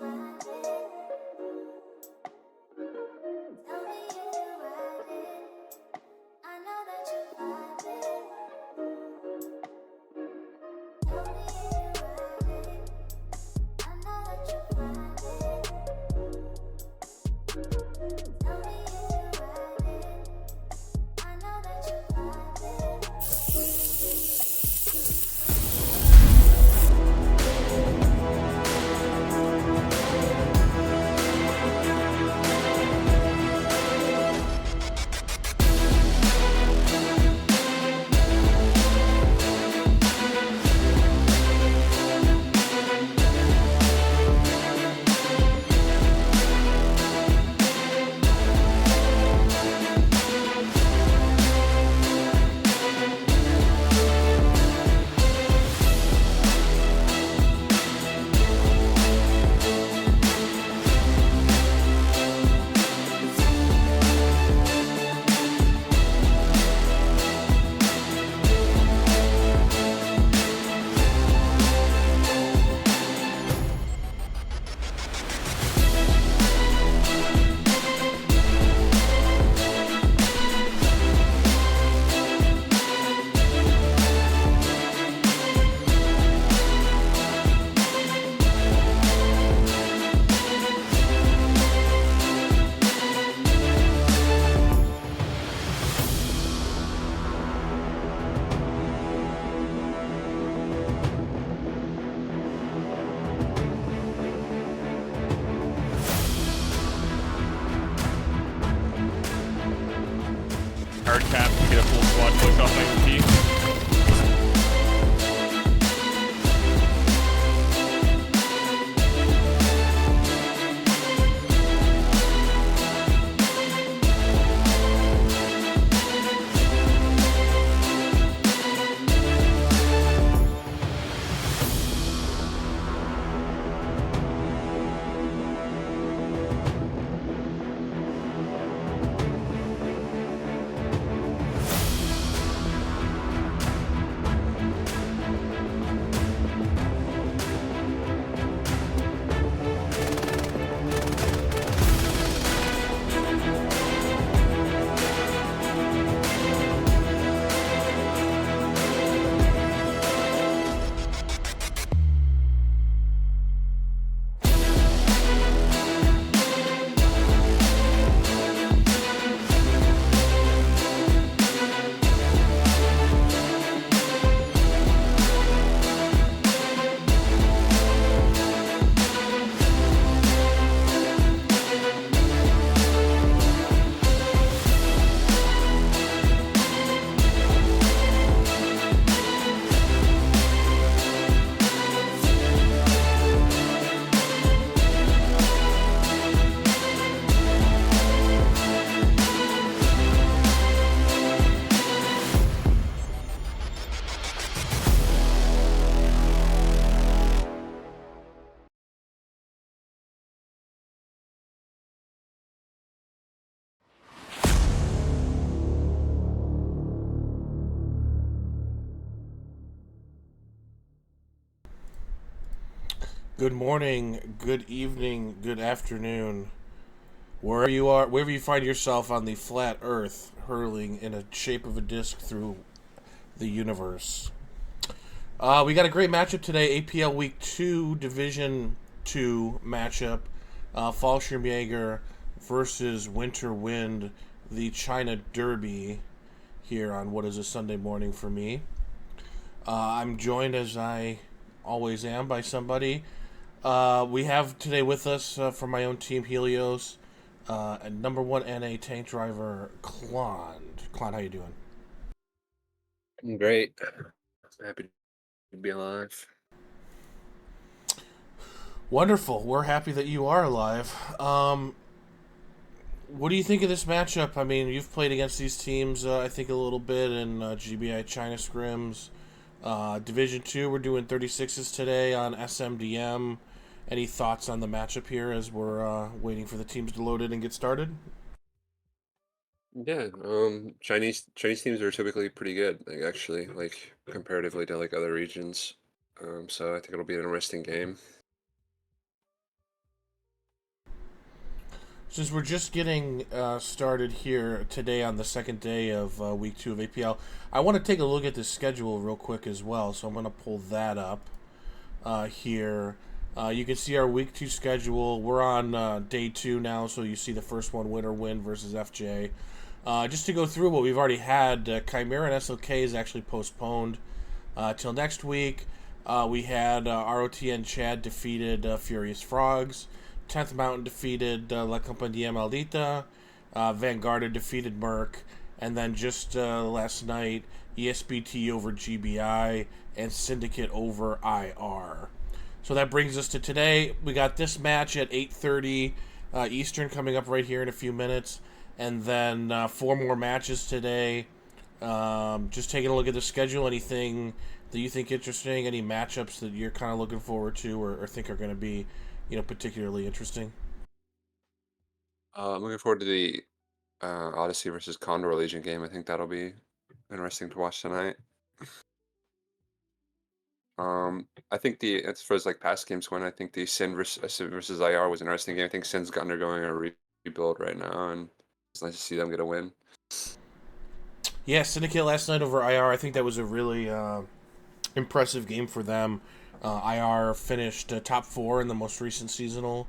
Hard cap to get a full squad push off my team. Good morning, good evening, good afternoon, wherever you are, wherever you find yourself on the flat Earth, hurling in a shape of a disc through the universe. We got a great matchup today. APL Week 2, Division 2 matchup. Fallschirmjager versus Winter Wind, the China Derby, here on what is a Sunday morning for me. I'm joined, as I always am, by somebody. We have today with us from my own team, Helios, number 1 NA tank driver, Klond. Klond, how you doing? I'm great. Happy to be alive. Wonderful. We're happy that you are alive. What do you think of this matchup? I mean, you've played against these teams, I think, a little bit in GBI China scrims. Division 2, we're doing 36s today on SMDM. Any thoughts on the matchup here as we're waiting for the teams to load in and get started? Yeah, Chinese teams are typically pretty good, like comparatively to like other regions. So I think it'll be an interesting game. Since we're just getting started here today on the second day of week 2 of APL, I want to take a look at the schedule real quick as well. So I'm going to pull that up here. You can see our week 2 schedule. We're on day 2 now, so you see the first one, winner win versus FJ. Just to go through what we've already had, Chimera and SLK is actually postponed till next week. We had ROTN Chad defeated Furious Frogs. 10th Mountain defeated La Compañía Maldita. Vanguard defeated Merc. And then just last night, ESBT over GBI and Syndicate over IR. So that brings us to today. We got this match at 8:30 Eastern coming up right here in a few minutes. And then 4 more matches today. Just taking a look at the schedule. Anything that you think interesting? Any matchups that you're kind of looking forward to or think are going to be, particularly interesting? I'm looking forward to the Odyssey versus Condor Legion game. I think that'll be interesting to watch tonight. I think as far as like past games went, I think the Sin versus IR was an interesting game. I think Sin's undergoing a rebuild right now, and it's nice to see them get a win. Yeah, Syndicate last night over IR. I think that was a really impressive game for them. IR finished top 4 in the most recent seasonal.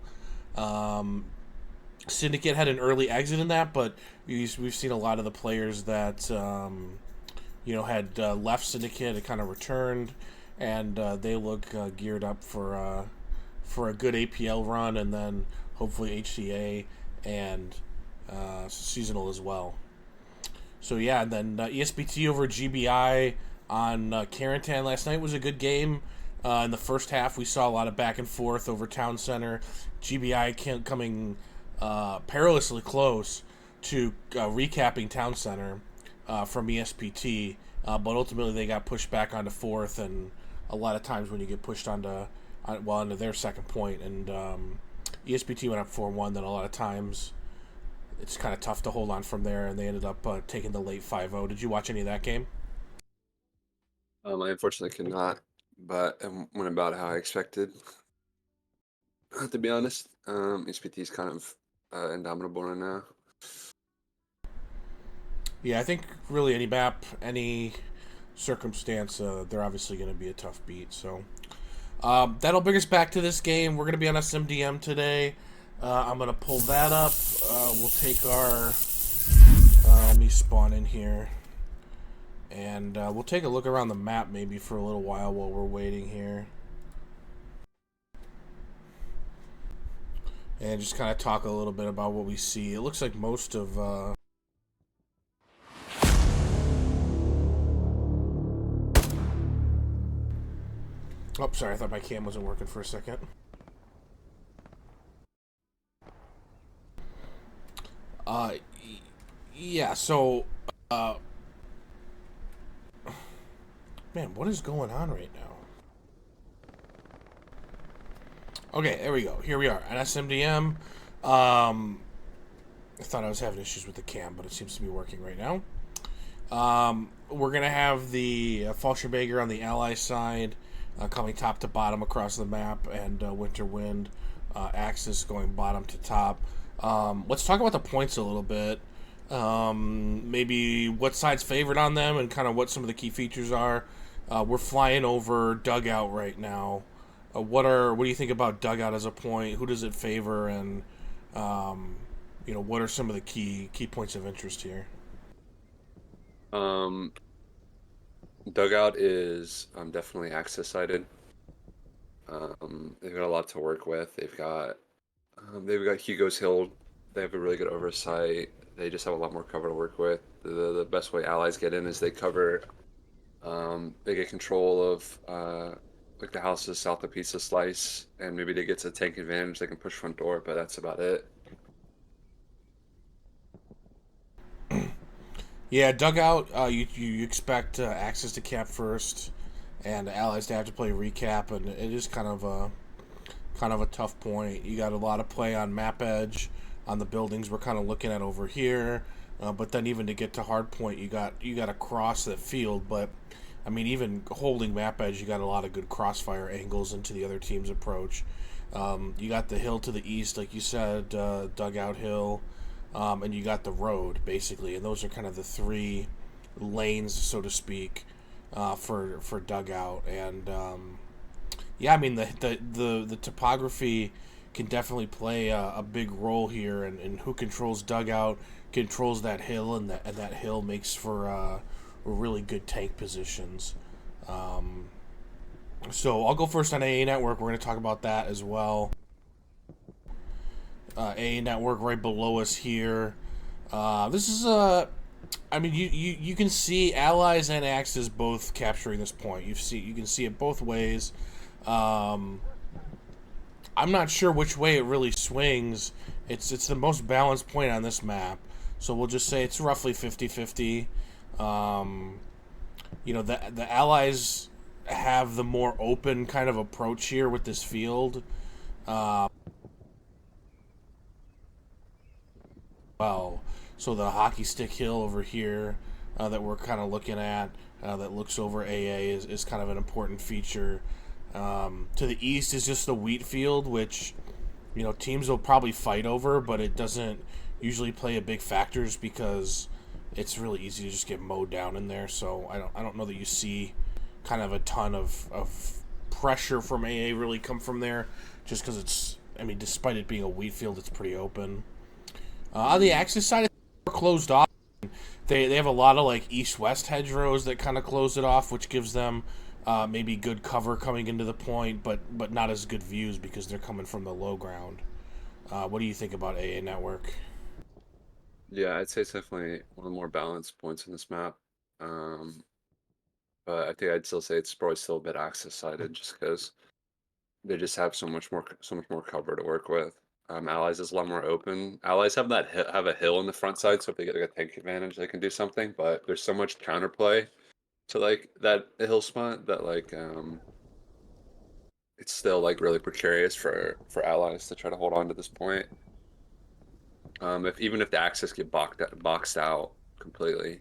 Syndicate had an early exit in that, but we've seen a lot of the players that had left Syndicate and kind of returned, and they look geared up for a good APL run, and then hopefully HCA and seasonal as well. So yeah, and then ESBT over GBI on Carentan last night was a good game. In the first half, we saw a lot of back and forth over Town Center. GBI coming perilously close to recapping Town Center from ESPT, but ultimately they got pushed back onto 4th, and a lot of times when you get pushed onto their second point, and ESPT went up 4-1, then a lot of times it's kind of tough to hold on from there, and they ended up taking the late 5-0. Did you watch any of that game? I unfortunately could not, but it went about how I expected. To be honest, HPT is kind of indomitable right now. Yeah, I think really any map, any circumstance, they're obviously going to be a tough beat. So that'll bring us back to this game. We're going to be on SMDM today. I'm going to pull that up. We'll take our... let me spawn in here. And we'll take a look around the map maybe for a little while we're waiting here. And just kind of talk a little bit about what we see. It looks like most of... Oh, sorry, I thought my cam wasn't working for a second. Yeah, so... man, what is going on right now? Okay, there we go. Here we are on SMDM. I thought I was having issues with the cam, but it seems to be working right now. We're going to have the Fallschirmjager on the ally side coming top to bottom across the map, and Winter Wind axis going bottom to top. Let's talk about the points a little bit. Maybe what side's favored on them and kind of what some of the key features are. We're flying over Dugout right now. What do you think about Dugout as a point? Who does it favor, and what are some of the key points of interest here? Dugout is definitely access sided. They've got a lot to work with. They've got Hugo's Hill. They have a really good oversight. They just have a lot more cover to work with. The best way allies get in is they cover. They get control of like the houses south of Pizza Slice, and maybe they get to tank advantage. They can push front door, but that's about it. Yeah, Dugout, you expect access to cap first, and allies to have to play recap, and it is kind of a tough point. You got a lot of play on map edge on the buildings we're kind of looking at over here, but then even to get to hard point, you got to cross that field. But I mean, even holding map edge, you got a lot of good crossfire angles into the other team's approach. You got the hill to the east, like you said, Dugout Hill, and you got the road, basically. And those are kind of the three lanes, so to speak, for Dugout. And yeah, I mean, the topography can definitely play a big role here, and who controls Dugout controls that hill, and that hill makes for really good tank positions. So I'll go first on AA Network. We're going to talk about that as well. AA Network right below us here. This is I mean, you can see Allies and Axis both capturing this point. You can see it both ways. I'm not sure which way it really swings. It's the most balanced point on this map, so we'll just say it's roughly 50-50. The Allies have the more open kind of approach here with this field. Well, so the hockey stick hill over here that we're kind of looking at that looks over AA is kind of an important feature. To the east is just the wheat field, which teams will probably fight over, but it doesn't usually play a big factor just because it's really easy to just get mowed down in there. So I don't know that you see kind of a ton of pressure from AA really come from there, just because despite it being a wheat field, it's pretty open. On the Axis side, it's closed off. They have a lot of like east-west hedgerows that kind of close it off, which gives them maybe good cover coming into the point, but not as good views because they're coming from the low ground. What do you think about AA Network? Yeah, I'd say it's definitely one of the more balanced points in this map. But I think I'd still say it's probably still a bit Axis sided just because they just have so much more cover to work with. Allies is a lot more open. Allies have have a hill on the front side, so if they get like a tank advantage, they can do something. But there's so much counterplay to like that hill spot that it's still like really precarious for Allies to try to hold on to this point. If the Axis get boxed out completely,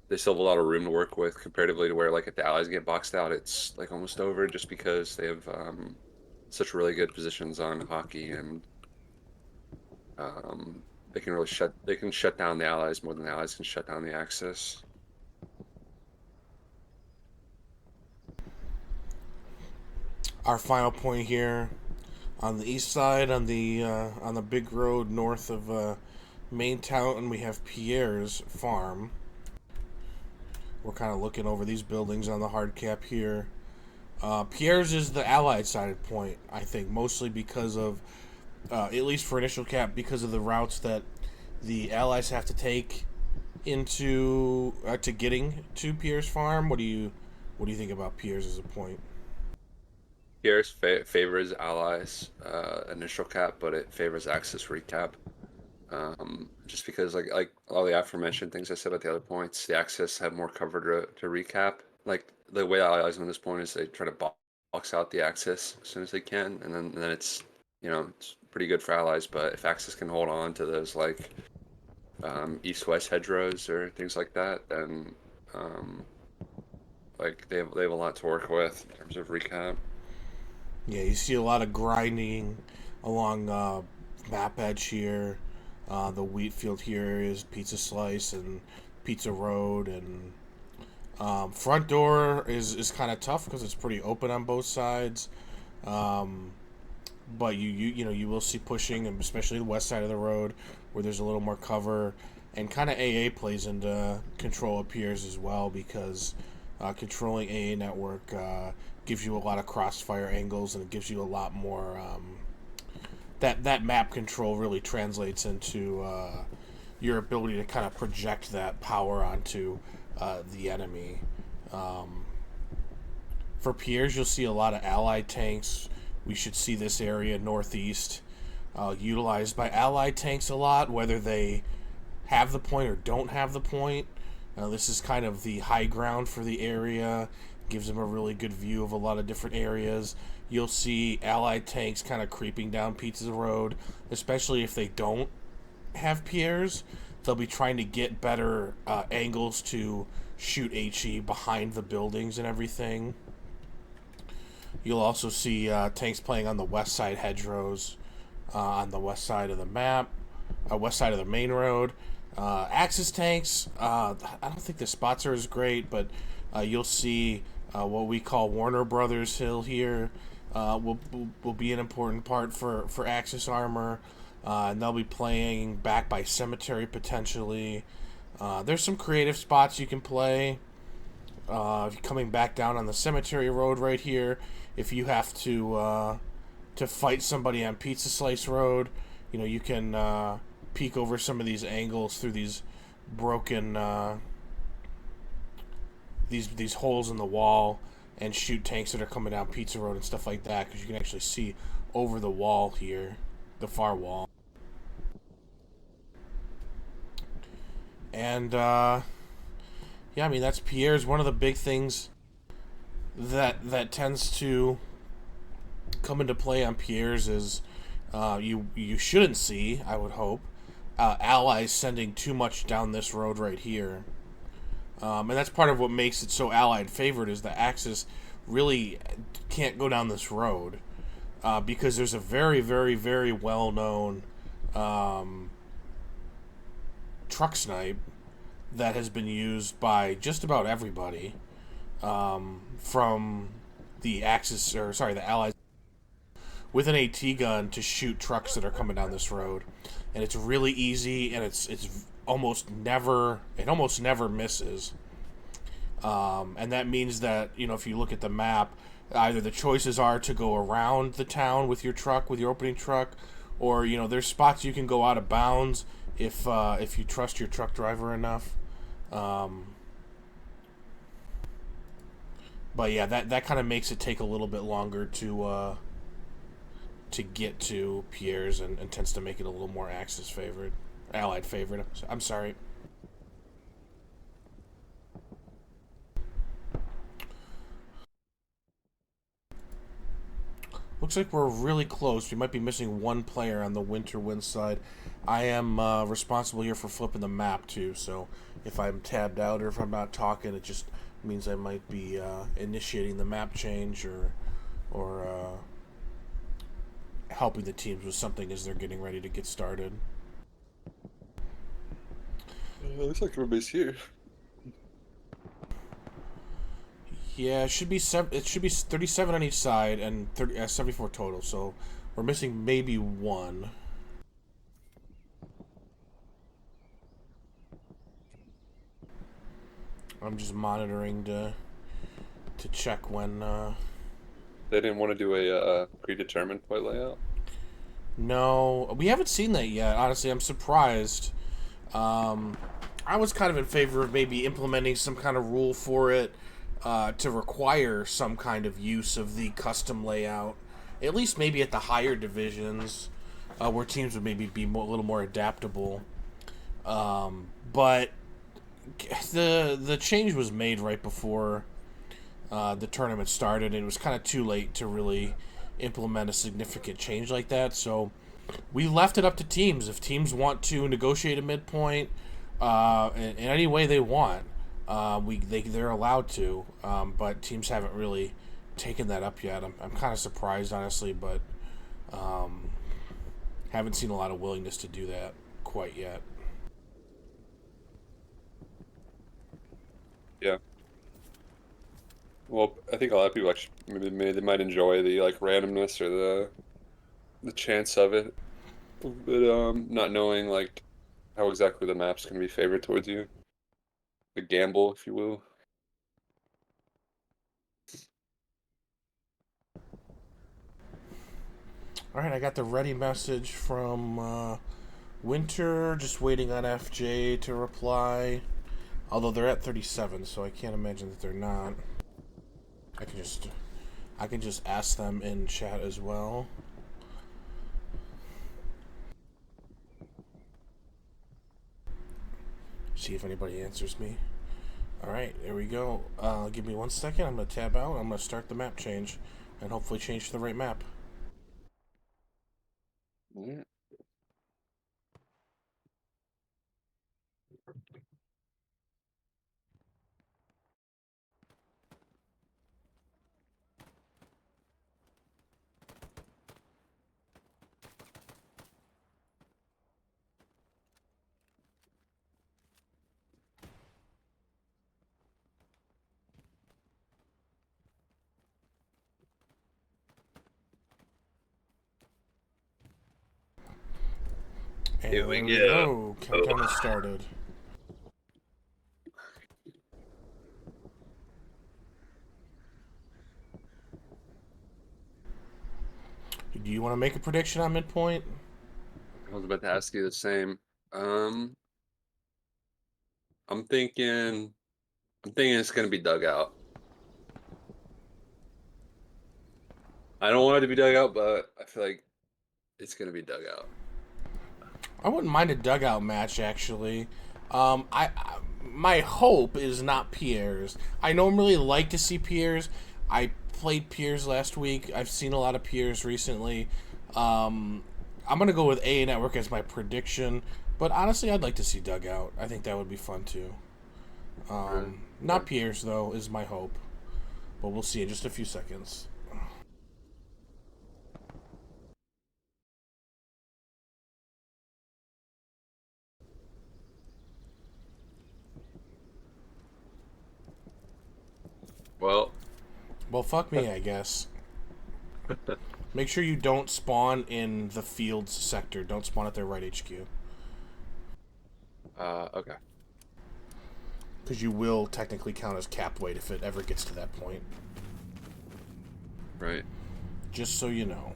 they still have a lot of room to work with comparatively to where like if the Allies get boxed out, it's like almost over just because they have such really good positions on hockey and they can shut down the Allies more than the Allies can shut down the Axis. Our final point here on the east side, on the big road north of Main Town, we have Pierre's farm. We're kind of looking over these buildings on the hard cap here. Pierre's is the Allied sided point, I think, mostly because of, at least for initial cap, because of the routes that the Allies have to take into to getting to Pierre's farm. What do you think about Pierre's as a point? Pierre's favors Allies initial cap, but it favors Axis recap. Just because like all the aforementioned things I said about the other points, the Axis have more cover to recap. Like the way Allies on this point is they try to box out the Axis as soon as they can, and then it's it's pretty good for Allies. But if Axis can hold on to those like east-west hedgerows or things like that, then like they have a lot to work with in terms of recap. Yeah, you see a lot of grinding along map edge here. The wheat field here is Pizza Slice and Pizza Road, and front door is kind of tough because it's pretty open on both sides. But you will see pushing, and especially the west side of the road where there's a little more cover, and kind of AA plays into control appears as well because controlling AA network gives you a lot of crossfire angles, and it gives you a lot more. That map control really translates into your ability to kind of project that power onto the enemy. For Pierre's, you'll see a lot of allied tanks. We should see this area northeast utilized by allied tanks a lot, whether they have the point or don't have the point. This is kind of the high ground for the area. Gives them a really good view of a lot of different areas. You'll see allied tanks kind of creeping down Pizza Road, especially if they don't have Pierre's. They'll be trying to get better angles to shoot HE behind the buildings and everything. You'll also see tanks playing on the west side hedgerows, on the west side of the map, west side of the main road. Axis tanks, I don't think the spots are as great, but you'll see what we call Warner Brothers Hill here will be an important part for Axis armor. And they'll be playing back by Cemetery potentially. There's some creative spots you can play. If you're coming back down on the Cemetery Road right here, if you have to fight somebody on Pizza Slice Road, you can peek over some of these angles through these broken these holes in the wall and shoot tanks that are coming down Pizza Road and stuff like that, because you can actually see over the wall here, the far wall. And yeah, I mean, that's Pierre's. One of the big things that tends to come into play on Pierre's is you shouldn't see, I would hope, allies sending too much down this road right here. And that's part of what makes it so Allied favored, is the Axis really can't go down this road because there's a very, very, very well-known truck snipe that has been used by just about everybody from the Axis, or sorry, the Allies, with an AT gun to shoot trucks that are coming down this road, and it's really easy, and it's almost never misses. And that means that if you look at the map, either the choices are to go around the town with your opening truck, or there's spots you can go out of bounds if you trust your truck driver enough. But yeah, that kind of makes it take a little bit longer to get to Pierre's, and tends to make it a little more Axis favored, Allied favorite. I'm sorry. Looks like we're really close. We might be missing one player on the Winter Wind side. I am responsible here for flipping the map too, so if I'm tabbed out or if I'm not talking, it just means I might be initiating the map change or helping the teams with something as they're getting ready to get started. Looks like everybody's here. Yeah, it should be 37 on each side and 74 total. So we're missing maybe one. I'm just monitoring to check when. They didn't want to do a predetermined play layout. No, we haven't seen that yet. Honestly, I'm surprised. I was kind of in favor of maybe implementing some kind of rule for it to require some kind of use of the custom layout, at least maybe at the higher divisions, where teams would maybe be a little more adaptable. But the change was made right before the tournament started, and it was kind of too late to really implement a significant change like that. So we left it up to teams. If teams want to negotiate a midpoint in any way they want, they're allowed to. But teams haven't really taken that up yet. I'm kind of surprised, honestly, but haven't seen a lot of willingness to do that quite yet. Yeah. Well, I think a lot of people actually maybe they might enjoy the randomness or the chance of it, but not knowing how exactly the map's gonna be favored towards you, the gamble, if you will. All right, I got the ready message from Winter. Just waiting on FJ to reply. Although they're at 37, so I can't imagine that they're not. I can just ask them in chat as well. See if anybody answers me. All right, there we go. Give me 1 second. I'm gonna tab out. I'm gonna start the map change, and hopefully change to the right map. Yeah. And there we go. Countdown has started. Do you want to make a prediction on midpoint? I was about to ask you the same. Um, I'm thinking, I'm thinking it's gonna be dugout. I don't want it to be dugout, but I feel like it's gonna be dugout. I wouldn't mind a dugout match, actually. My hope is not Pierre's. I normally like to see Pierre's. I played Pierre's last week. I've seen a lot of Pierre's recently. I'm gonna go with A Network as my prediction, but honestly, I'd like to see dugout. I think that would be fun too. Right. Not Pierre's though is my hope, but we'll see in just a few seconds. Well, Well, fuck me, I guess. Make sure you don't spawn in the fields sector. Don't spawn at their right HQ. okay. Because you will technically count as cap weight if it ever gets to that point. Right. Just so you know.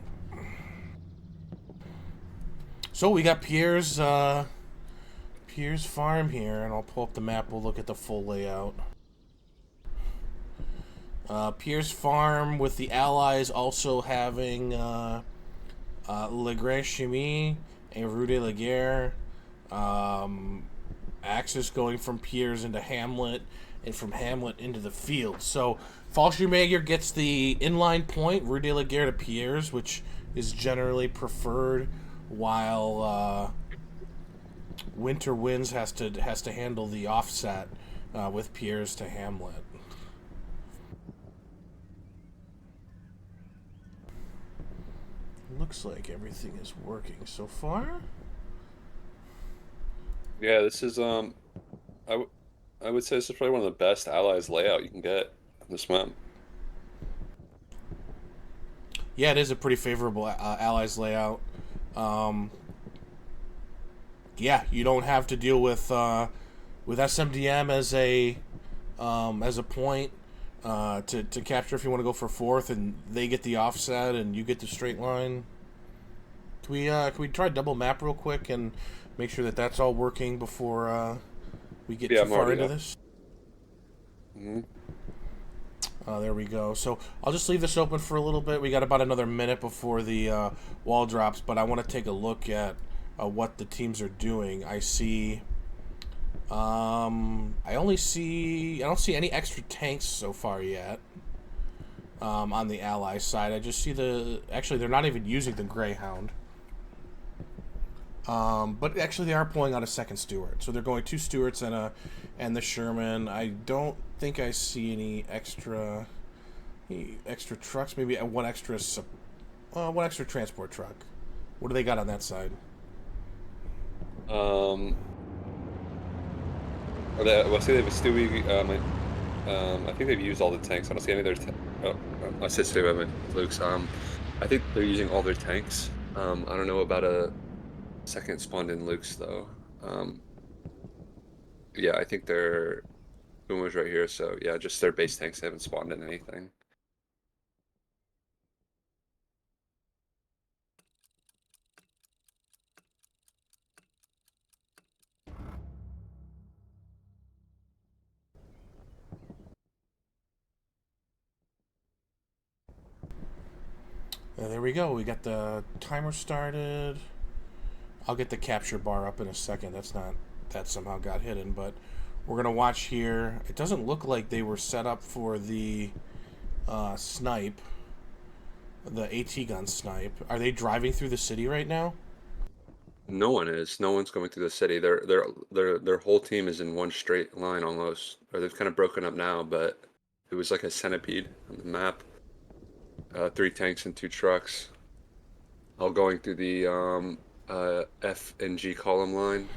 So we got Pierre's farm here, and I'll pull up the map. We'll look at the full layout. Pierre's farm with the allies also having Le Grand Chimie and Rue de la Guerre. Axis going from Pierre's into Hamlet, and from Hamlet into the field. So Fallschirmjager gets the inline point, Rue de la Guerre to Pierre's, which is generally preferred, while Winter Winds has to handle the offset with Pierre's to Hamlet. Looks like everything is working so far. Yeah, this is I, w I would say this is probably one of the best allies layout you can get on this map. Yeah, it is a pretty favorable allies layout. Yeah, you don't have to deal with SMDM as a point to capture if you want to go for fourth, and they get the offset and you get the straight line. Can we try double map real quick and make sure that that's all working before we get too far into this? Mm-hmm. There we go. So I'll just leave this open for a little bit. We got about another minute before the wall drops, but I want to take a look at what the teams are doing. I see. I don't see any extra tanks so far yet. On the ally side, I just see actually they're not even using the Greyhound. But actually they are pulling out a second Stuart, so they're going two Stuarts and the Sherman. I don't think I see any extra trucks. Maybe one extra transport truck. What do they got on that side? I see they have a Stewie. I think they've used all the tanks. I don't see any of their. I said Stewie, I meant Luke's. I think they're using all their tanks. I don't know about a second spawned in Luke's though. Yeah, I think their Boomer's right here. So yeah, just their base tanks haven't spawned in anything. There we go. We got the timer started. I'll get the capture bar up in a second. That somehow got hidden, but we're gonna watch here. It doesn't look like they were set up for the snipe, the AT gun snipe. Are they driving through the city right now? No one is. No one's going through the city. Their whole team is in one straight line almost, or they've kind of broken up now. But it was like a centipede on the map. 3 tanks and 2 trucks. All going through the F and G column line.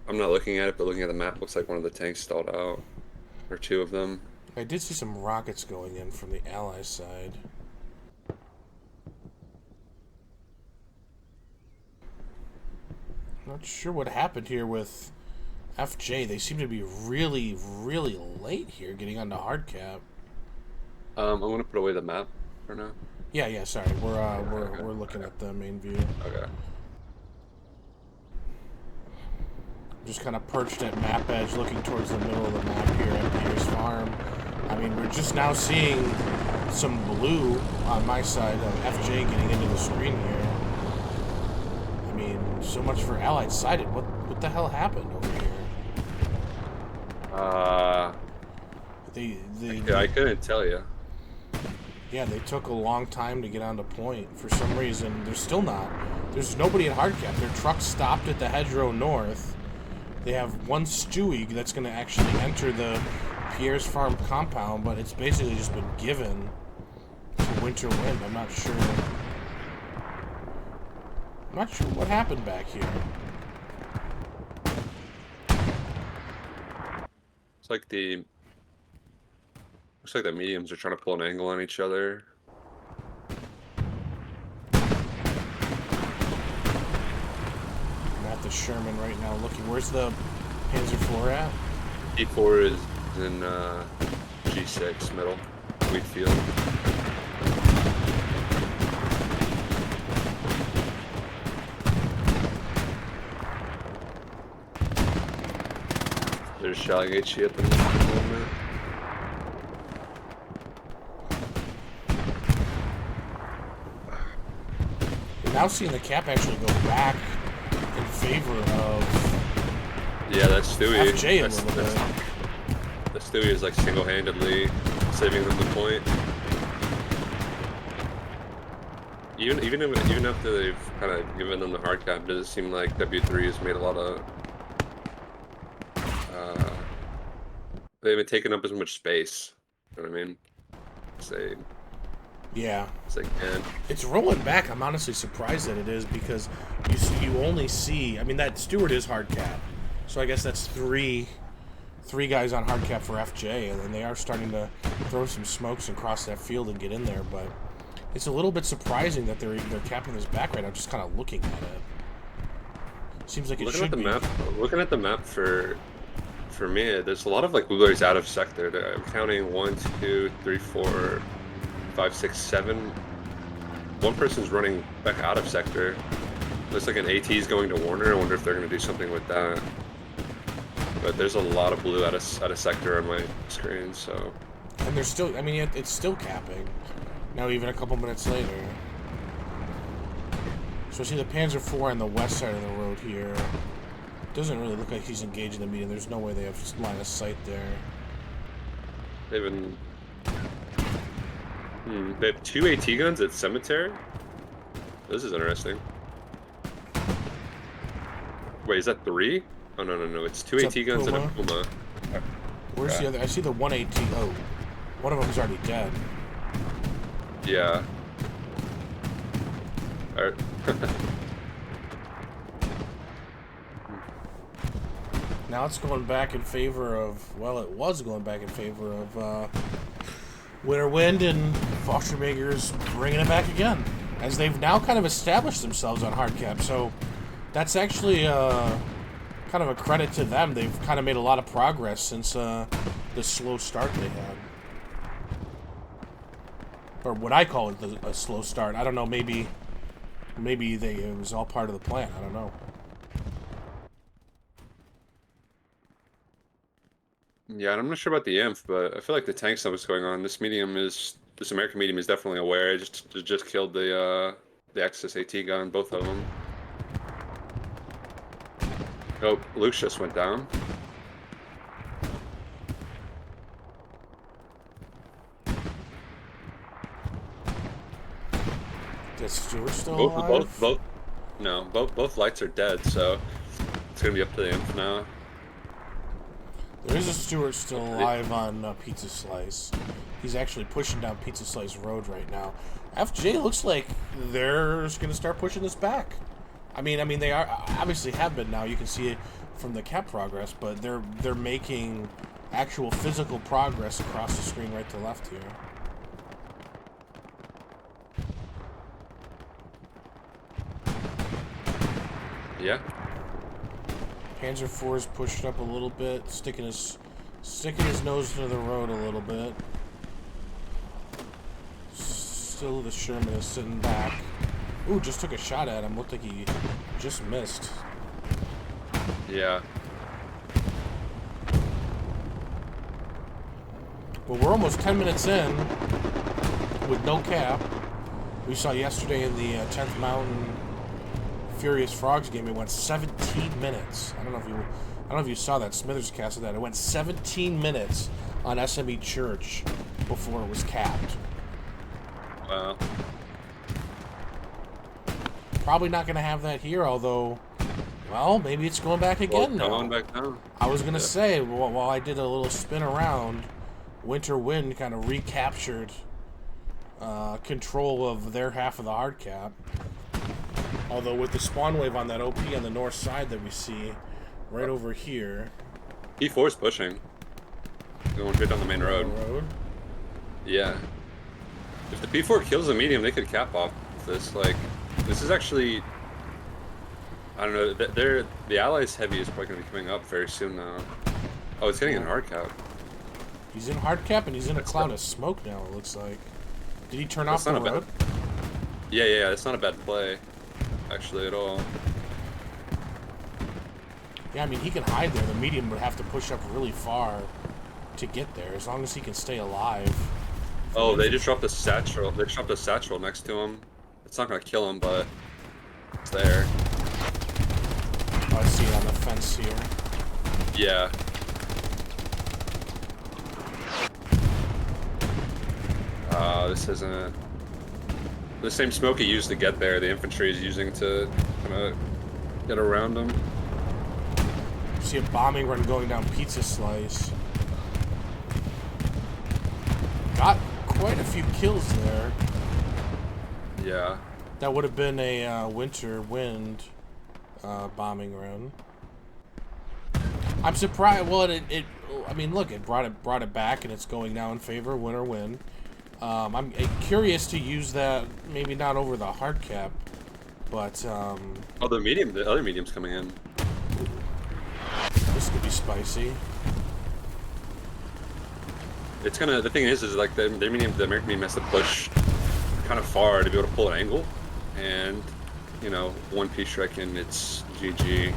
I'm not looking at it, but looking at the map, looks like one of the tanks stalled out, or 2 of them. I did see some rockets going in from the Allies side. Not sure what happened here with FJ. They seem to be really, really late here getting onto hard cap. I'm gonna put away the map for now. Yeah. Sorry, we're Okay. looking at the main view. Okay. Just kind of perched at map edge, looking towards the middle of the map here at Pierce Farm. I mean, we're just now seeing some blue on my side of FJ getting into the screen here. I mean, so much for Allied sided. What the hell happened over here? I couldn't tell you. Yeah, they took a long time to get onto point. For some reason, they're still not. There's nobody at hardcap. Their truck stopped at the hedgerow north. They have one Stewie that's going to actually enter the Pierre's Farm compound, but it's basically just been given to Winter Wind. I'm not sure what happened back here. Looks like the mediums are trying to pull an angle on each other. I'm at the Sherman right now looking. Where's the Panzer IV at? D4 is in G6 middle, Wheatfield. They're shelling HE at the moment. We're now seeing the cap actually go back in favor of Yeah, that's Stewie. FJ a little bit. The Stewie is like single-handedly saving them the point. Even after they've kind of given them the hard cap, does it seem like W3 has made a lot of they haven't taken up as much space. You know what I mean? Yeah. As they can. It's rolling back. I'm honestly surprised that it is because you only see. I mean, that Stewart is hard cap, so I guess that's three guys on hard cap for FJ, and then they are starting to throw some smokes and cross that field and get in there. But it's a little bit surprising that they're capping this back right now. Just kind of looking at it. Seems like it should be. Looking at the map for me, there's a lot of like blueberries out of sector. I'm counting 1, 2, 3, 4, 5, 6, 7. One person's running back out of sector. Looks like an AT is going to Warner. I wonder if they're going to do something with that. But there's a lot of blue out of sector on my screen, so. And there's still. I mean, it's still capping. Now, even a couple minutes later. So I see the Panzer IV on the west side of the road here. Doesn't really look like he's engaged in the meeting. There's no way they have line of sight there. They have 2 AT guns at cemetery. This is interesting. Wait, is that 3? Oh no! It's 2 AT guns and a Puma. Where's the other? I see the 1 AT. Oh, one of them's already dead. Yeah. Alright. Now it's going back in favor of, well, it was going back in favor of Winter Wind, and Fallschirmjager's bringing it back again, as they've now kind of established themselves on hard cap. So that's actually kind of a credit to them. They've kind of made a lot of progress since the slow start they had. Or what I call it a slow start. I don't know, maybe it was all part of the plan. I don't know. Yeah, and I'm not sure about the INF, but I feel like the tank stuff is going on. This American medium is definitely aware. It just killed the Axis AT gun, both of them. Oh, Luke just went down. Is Stewart still alive? Both lights are dead, so it's gonna be up to the INF now. There is a Stewart still alive on Pizza Slice. He's actually pushing down Pizza Slice Road right now. FJ looks like they're just going to start pushing this back. I mean, they are obviously have been now. You can see it from the cap progress, but they're making actual physical progress across the screen right to left here. Yeah. Panzer IV is pushed up a little bit, sticking his nose into the road a little bit. Still the Sherman is sitting back. Ooh, just took a shot at him. Looked like he just missed. Yeah. Well, we're almost 10 minutes in with no cap. We saw yesterday in the 10th Mountain Furious Frogs game, it went 17 minutes. I don't know if you saw that Smithers cast of that. It went 17 minutes on SME Church before it was capped. Wow. Probably not going to have that here, although, well, maybe it's going back again now. Going back down. I was going to say, while I did a little spin around, Winter Wind kind of recaptured control of their half of the hard cap. Although with the spawn wave on that OP on the north side that we see right over here. P4 is pushing. Going straight down the main road. Yeah. If the P4 kills the medium, they could cap off this. Like, this is actually, I don't know, the Allies heavy is probably going to be coming up very soon now. Oh, it's getting in hard cap. He's in hard cap and he's in a cloud of smoke now, it looks like. Did he turn off the road? Yeah, it's not a bad play, actually, at all. Yeah, I mean, he can hide there. The medium would have to push up really far to get there, as long as he can stay alive. Oh, they just dropped a satchel. They dropped a satchel next to him. It's not going to kill him, but it's there. Oh, I see it on the fence here. Yeah. This isn't the same smoke he used to get there. The infantry is using to kind of get around him. See a bombing run going down Pizza Slice. Got quite a few kills there. Yeah. That would have been a Winter Wind bombing run. I'm surprised. Well, I mean, look, it brought it back, and it's going now in favor of Winter Wind. I'm curious to use that, maybe not over the hard cap, but oh, the other medium's coming in. This could be spicy. It's gonna. The thing is like the American medium has to push kind of far to be able to pull an angle, and you know, one piece strike and it's GG.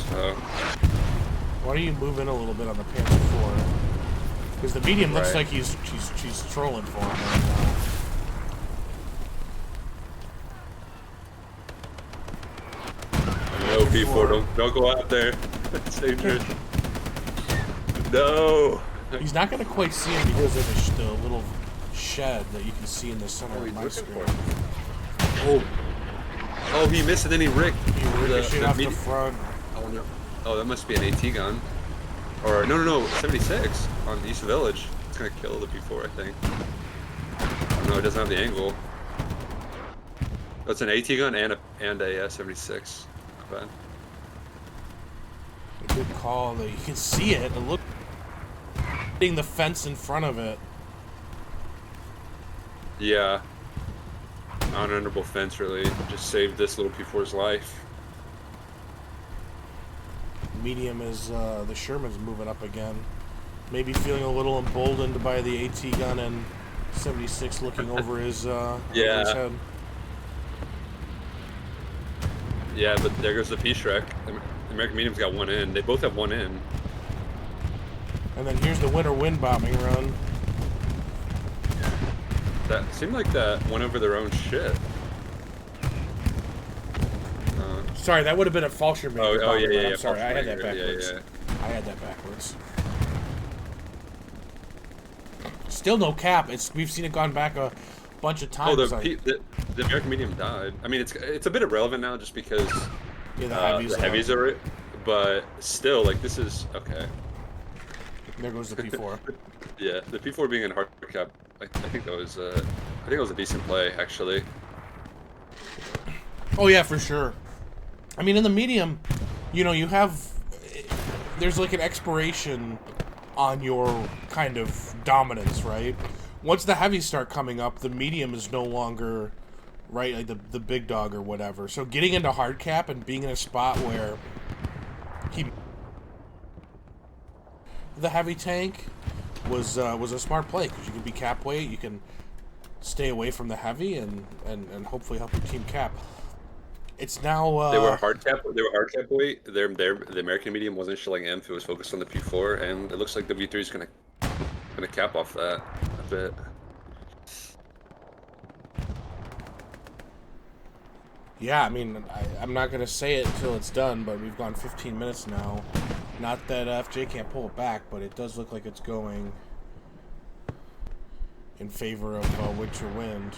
So why don't you move in a little bit on the Panzer IV? Because the medium looks like she's trolling for him right now. No, P4, don't go out there. It's dangerous. No. He's not going to quite see him because of the little shed that you can see in the center of my screen. Oh, he missed it, then he rigged. He ricocheted off the front. Oh, no. Oh, that must be an AT gun. Or, no, 76 on East Village. It's going to kill the P4, I think. Oh, no, it doesn't have the angle. Oh, it's an AT gun and a 76. Not bad. A good call. You can see it. It looked hitting the fence in front of it. Yeah. Non-honorable fence, really. Just saved this little P4's life. Medium is, the Sherman's moving up again. Maybe feeling a little emboldened by the AT gun and 76 looking over his, over his head. Yeah, but there goes the P-Shrek. The American medium's got one in. They both have one in. And then here's the Winter Wind bombing run. That seemed like that went over their own shit. Sorry, that would have been a Fallschirmjager. Oh, yeah. I'm sorry, I had that backwards. Yeah. I had that backwards. Still no cap. We've seen it gone back a bunch of times. Oh, the American medium died. I mean, it's a bit irrelevant now just because the heavies are it. But still, like, this is okay. There goes the P4. Yeah, the P4 being in hard cap, I think that was a decent play actually. Oh yeah, for sure. I mean, in the medium, you know, there's like an expiration on your kind of dominance, right? Once the heavies start coming up, the medium is no longer, right, like the big dog or whatever. So getting into hard cap and being in a spot where the heavy tank was a smart play because you can be cap weight, you can stay away from the heavy, and hopefully help your team cap. It's now They were hard cap. They were hard cap weight. The American medium wasn't shilling M. It was focused on the P4, and it looks like the V3 is gonna cap off that a bit. yeah. I mean, I'm not gonna say it until it's done, but we've gone 15 minutes now. Not that FJ can't pull it back, but it does look like it's going in favor of winter wind.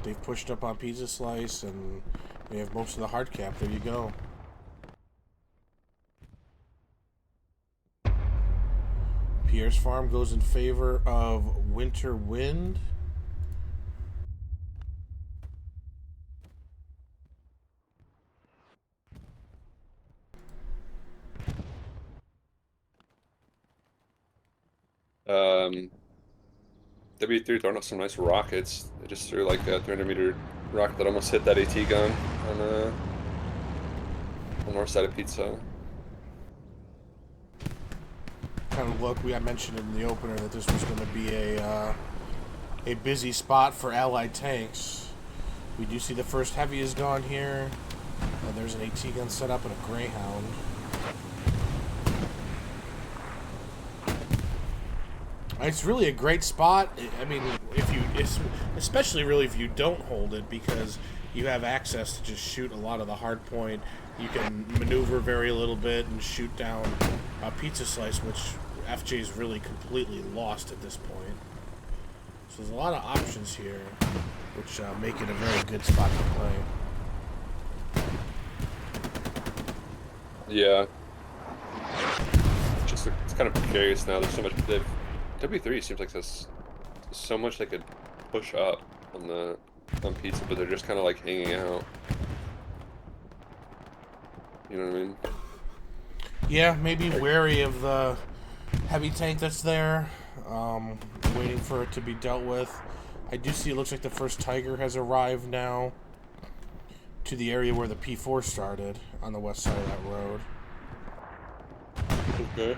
They've pushed up on Pizza Slice, and they have most of the hard cap. There you go. Pierre's Farm goes in favor of Winter Wind. W3 throwing out some nice rockets. They just threw like a 300-meter rocket that almost hit that AT gun on the north side of Pizza. Kind of look, I mentioned in the opener that this was going to be a busy spot for Allied tanks. We do see the first heavy is gone here. There's an AT gun set up and a Greyhound. It's really a great spot. I mean, especially really if you don't hold it, because you have access to just shoot a lot of the hard point. You can maneuver very little bit and shoot down a Pizza Slice, which FJ's really completely lost at this point. So there's a lot of options here, which make it a very good spot to play. Yeah. It's kind of precarious now. There's so much. W3 seems like there's so much they could push up on Pizza, but they're just kind of like hanging out. You know what I mean? Yeah, maybe wary of the heavy tank that's there, waiting for it to be dealt with. I do see it looks like the first Tiger has arrived now to the area where the P4 started on the west side of that road. Okay.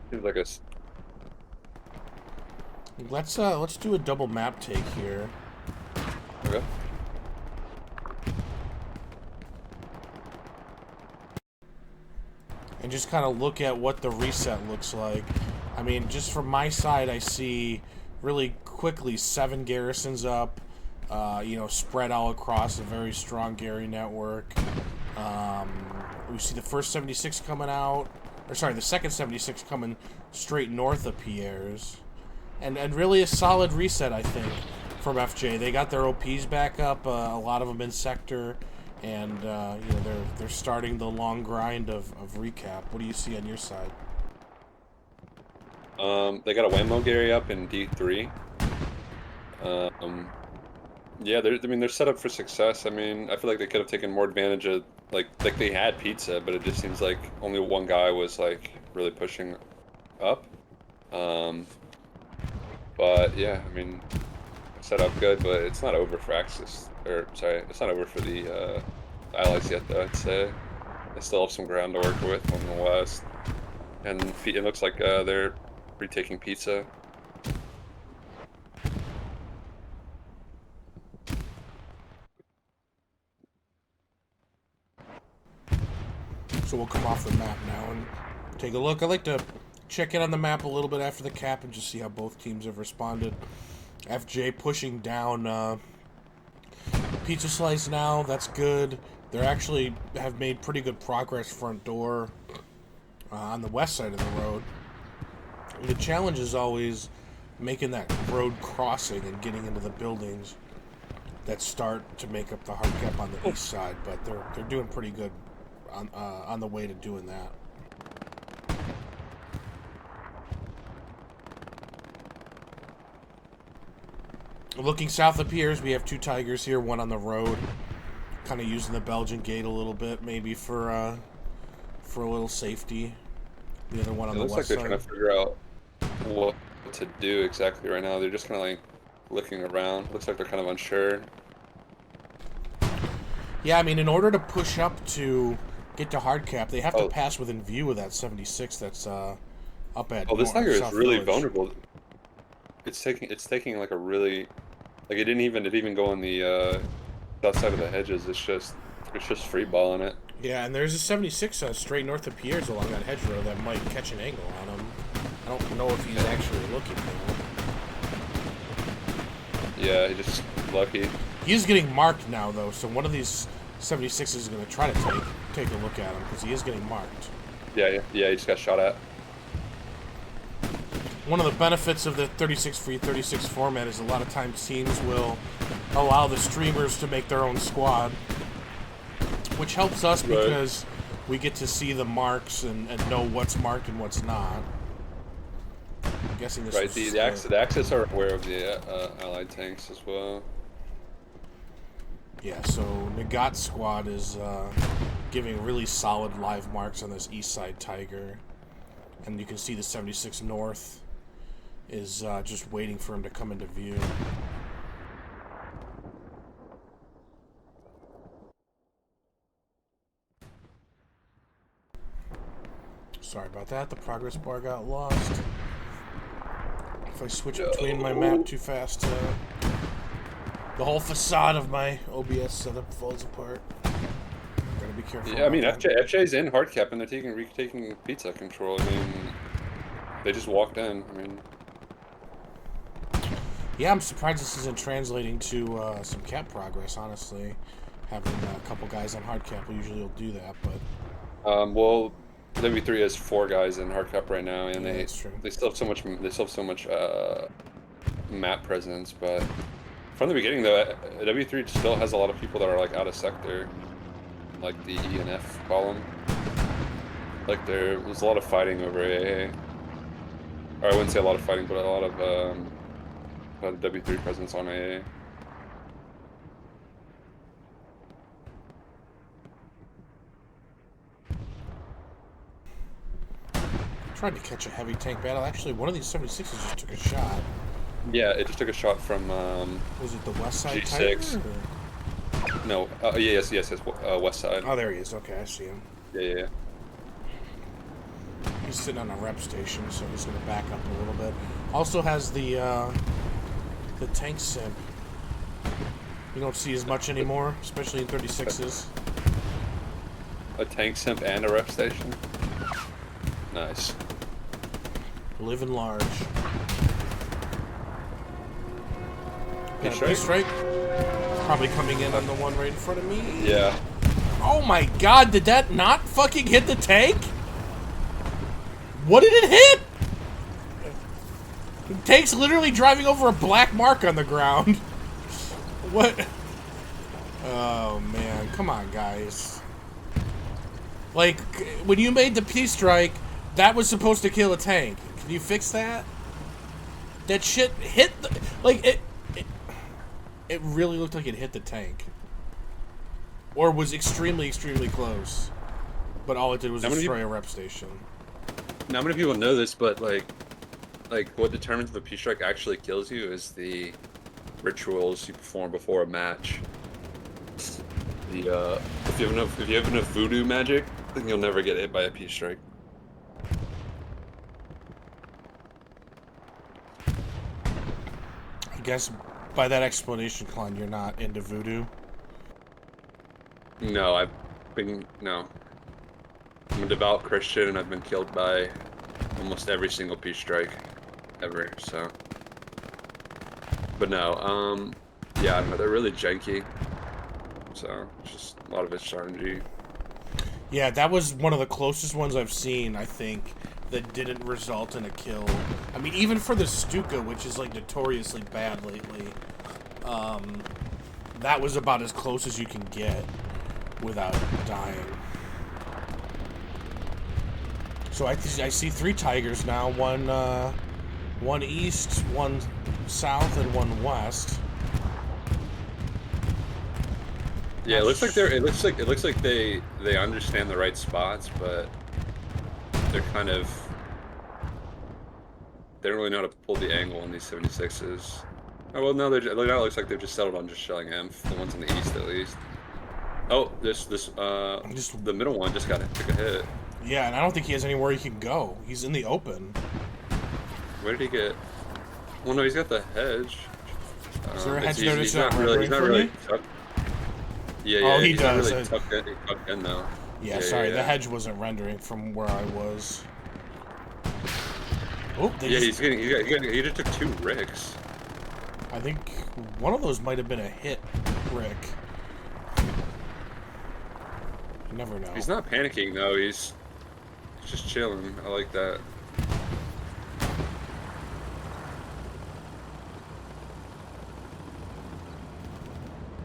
Seems like Let's do a double map take here. Okay. And just kind of look at what the reset looks like. I mean, just from my side, I see really quickly 7 garrisons up, spread all across a very strong Gary network. We see the first 76 coming out, the second 76 coming straight north of Pierre's. And really a solid reset, I think, from FJ. They got their OPs back up, a lot of them in sector, and they're starting the long grind of recap. What do you see on your side? They got a Whammo Gary up in D3. Yeah, they're set up for success. I mean, I feel like they could have taken more advantage of like they had Pizza, but it just seems like only one guy was like really pushing up. But yeah, I mean, set up good, but it's not over for Axis. It's not over for the Allies yet, though. I'd say they still have some ground to work with on the west, and it looks like they're retaking Pizza. So we'll come off the map now and take a look. I like to check in on the map a little bit after the cap and just see how both teams have responded. FJ pushing down Pizza Slice now. That's good. They actually have made pretty good progress front door on the west side of the road. The challenge is always making that road crossing and getting into the buildings that start to make up the hard cap on the east side, but they're doing pretty good on the way to doing that. Looking south of Piers, we have 2 Tigers here, one on the road. Kind of using the Belgian gate a little bit, maybe for a little safety. The other one on the west looks like side. they're trying to figure out what to do exactly right now. They're just kind of like looking around. Looks like they're kind of unsure. Yeah, I mean, in order to push up to get to hard cap, they have to pass within view of that 76 that's up at. Oh, this Tiger is South really Village. vulnerable. It's taking like a really, like it didn't even go on the south side of the hedges. It's just free balling it. Yeah, and there's a 76 straight north of Piers along that hedgerow that might catch an angle on him. I don't know if he's actually looking though. Yeah, he's just lucky. He is getting marked now though, so one of these 76s is going to try to take a look at him because he is getting marked. Yeah, he just got shot at. One of the benefits of the 36-free-36 format is a lot of times teams will allow the streamers to make their own squad, which helps us because we get to see the marks and know what's marked and what's not. I'm guessing this Right, the Axis are aware of the allied tanks as well. Yeah, so Nagat's squad is giving really solid live marks on this east side Tiger. And you can see the 76 North is just waiting for him to come into view. Sorry about that, the progress bar got lost. If I switch between my map too fast, the whole facade of my OBS setup falls apart. Gotta be careful. Yeah, I mean, FJ's in hard cap and they're taking pizza control. I mean, they just walked in. I mean, yeah, I'm surprised this isn't translating to some cap progress, honestly. Having a couple guys on hard cap, we usually will do that, but... well, W3 has 4 guys in hard cap right now, and yeah, that's true. they still have so much map presence, but from the beginning though, W3 still has a lot of people that are like out of sector, like the E and F column. Like there's a lot of fighting over AA. Or I wouldn't say a lot of fighting, but a lot of W3 presence on AA. Tried to catch a heavy tank battle. Actually, one of these 76s just took a shot. Yeah, it just took a shot from was it the west side G6. Tiger? Or? No, yes, west side. Oh, there he is. Okay, I see him. Yeah. He's sitting on a rep station, so he's going to back up a little bit. Also has the tank simp. You don't see as much anymore, especially in 36s. A tank simp and a rep station. Nice. Living large. Got a P strike. Probably coming in on the one right in front of me. Yeah. Oh my god, did that not fucking hit the tank? What did it hit? The tank's literally driving over a black mark on the ground. What? Oh man, come on guys. Like, when you made the P-strike, that was supposed to kill a tank. Can you fix that? That shit hit the... Like, it really looked like it hit the tank. Or was extremely, extremely close. But all it did was destroy a rep station. Not many people know this, but like what determines if a P-strike actually kills you is the rituals you perform before a match. The if you have enough voodoo magic, then you'll never get hit by a P-strike. I guess by that explanation, Klein, you're not into voodoo. No, no. I'm a devout Christian, and I've been killed by almost every single P-strike ever. So, but no, yeah, I don't know. They're really janky. So, it's just a lot of it's RNG. Yeah, that was one of the closest ones I've seen, I think, that didn't result in a kill. I mean, even for the Stuka, which is, like, notoriously bad lately, that was about as close as you can get without dying. So I see 3 Tigers now, one east, one south, and one west. Yeah, it looks like they're. It looks like they understand the right spots, but they're kind of. They don't really know how to pull the angle on these 76s. Oh well, no, now it looks like they've just settled on just shelling Inf. The ones in the east, at least. Oh, the middle one just took a hit. Yeah, and I don't think he has anywhere he can go. He's in the open. Where did he get? Well, no, he's got the hedge. Is there a hedge there He's that's not really. He's not really. Yeah, yeah. Oh, he he's does. Not really tucked in though. Yeah, sorry, the hedge wasn't rendering from where I was. Oh, he just took 2 ricks. I think one of those might have been a hit rick. You never know. He's not panicking though. He's just chilling. I like that.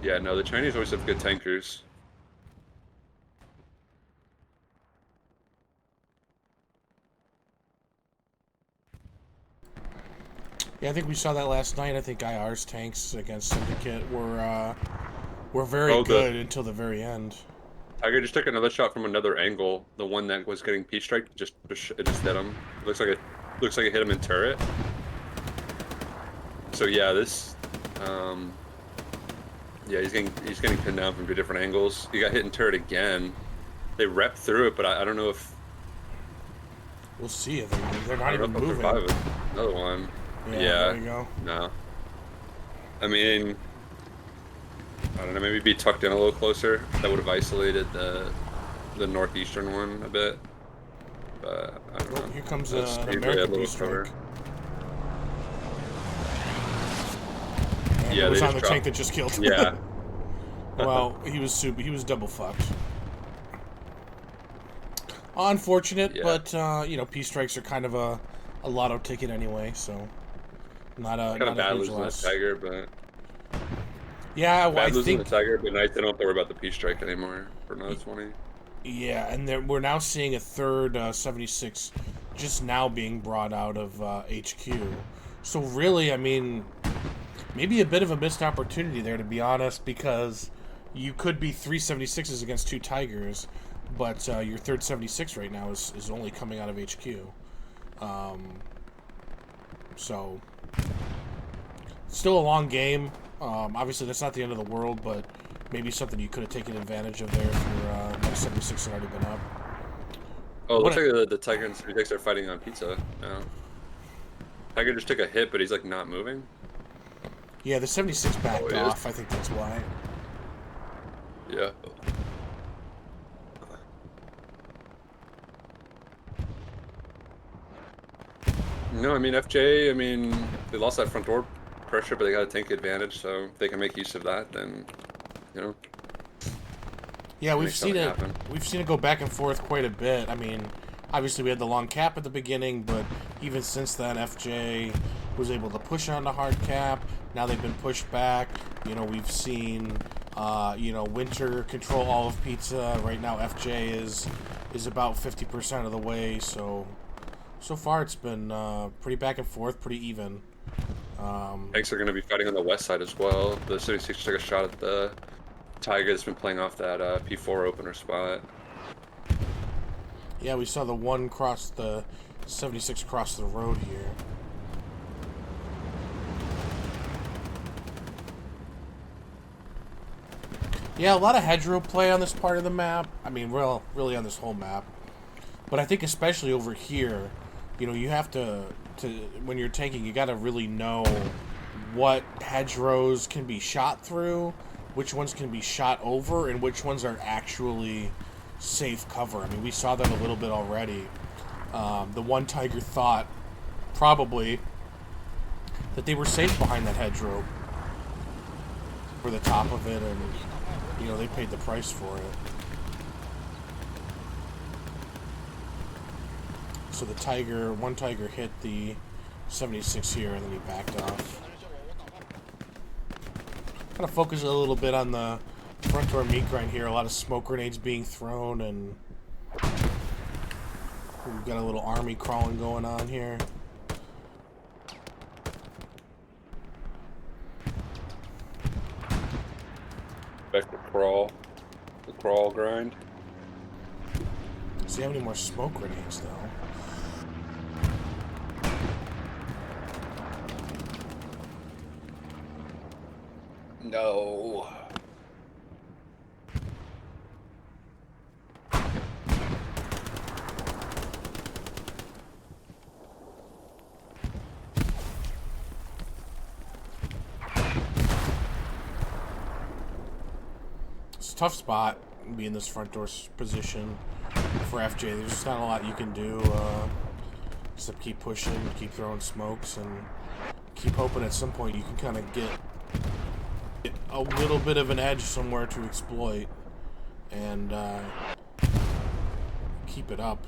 Yeah, no, the Chinese always have good tankers. Yeah, I think we saw that last night. I think IR's tanks against Syndicate were very good until the very end. Tiger just took another shot from another angle. The one that was getting Peach Strike it just hit him. It looks like it hit him in turret. So yeah, this yeah, he's getting pinned down from 2 different angles. He got hit in turret again. They rep through it, but I don't know if we'll see. They're not even moving. Another one. Yeah, there you go. No. I mean, I don't know. Maybe be tucked in a little closer. That would have isolated the northeastern one a bit. But I don't know. Here comes an American beast strike. Yeah, it was on the tank that just killed him. Yeah. Well, he was double fucked. Unfortunate, but you know, peace strikes are kind of a lotto ticket anyway, so not a kind of bad losing the Tiger, but yeah, well, I think losing the Tiger, but nice they don't have to worry about the peace strike anymore for another 20. Yeah, and we're now seeing a third 76 just now being brought out of HQ. So really, I mean, maybe a bit of a missed opportunity there, to be honest, because you could be 3 76s against 2 Tigers, but your third 76 right now is only coming out of HQ. So, still a long game. Obviously, that's not the end of the world, but maybe something you could have taken advantage of there if your next 76 had already been up. Oh, it looks like the Tiger and 76 are fighting on pizza now. Tiger just took a hit, but he's like not moving. Yeah, the 76 backed off. I think that's why. Yeah. No, I mean, FJ, I mean, they lost that front door pressure, but they got to take advantage, so if they can make use of that, then, you know. Yeah, we've seen it go back and forth quite a bit. I mean, obviously we had the long cap at the beginning, but even since then, FJ was able to push on the hard cap. Now they've been pushed back. You know, we've seen, you know, Winter control all of pizza. Right now, FJ is about 50% of the way, so far it's been pretty back and forth, pretty even. Tanks are going to be fighting on the west side as well. The 76 took a shot at the Tiger that's been playing off that P4 opener spot. Yeah, we saw the one cross the 76 cross the road here. Yeah, a lot of hedgerow play on this part of the map. I mean, really on this whole map. But I think especially over here, you know, you have to when you're tanking, you got to really know what hedgerows can be shot through, which ones can be shot over, and which ones are actually safe cover. I mean, we saw that a little bit already. The one Tiger thought probably that they were safe behind that hedgerow for the top of it, and you know, they paid the price for it. So the one Tiger hit the 76 here, and then he backed off. Kind of focus a little bit on the front door meat grind here. A lot of smoke grenades being thrown, and we've got a little army crawling going on here. Back to crawl. The crawl grind. See how many more smoke grenades, though. No. It's a tough spot, be in this front door position for FJ. There's just not a lot you can do, except keep pushing, keep throwing smokes, and keep hoping at some point you can kind of get a little bit of an edge somewhere to exploit, and keep it up.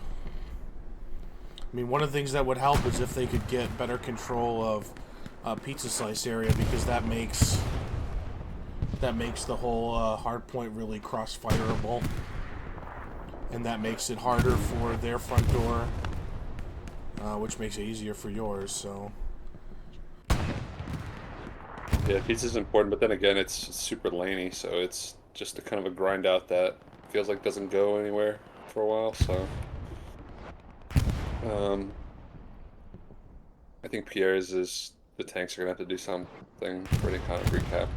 I mean, one of the things that would help is if they could get better control of pizza slice area, because that makes the whole hard point really cross-fireable, and that makes it harder for their front door, which makes it easier for yours. So yeah, pizza's important, but then again, it's super laney, so it's just a kind of a grind out that feels like doesn't go anywhere for a while. So I think Pierre's is the tanks are gonna have to do something for any kind of recap.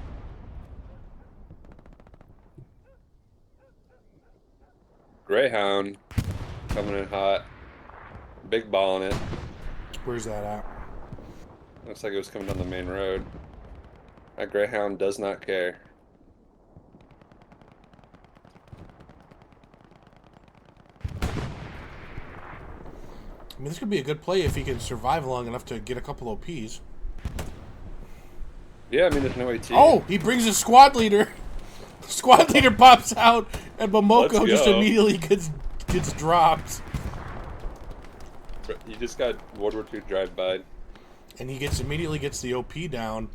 Greyhound coming in hot, big ball in it. where's that at? Looks like it was coming down the main road. That Greyhound does not care. I mean, this could be a good play if he can survive long enough to get a couple OPs. Yeah, I mean, there's no AT. Oh, he brings his squad leader. Squad leader pops out, and Momoko just immediately gets dropped. He just got World War II drive-by. And he immediately gets the OP down.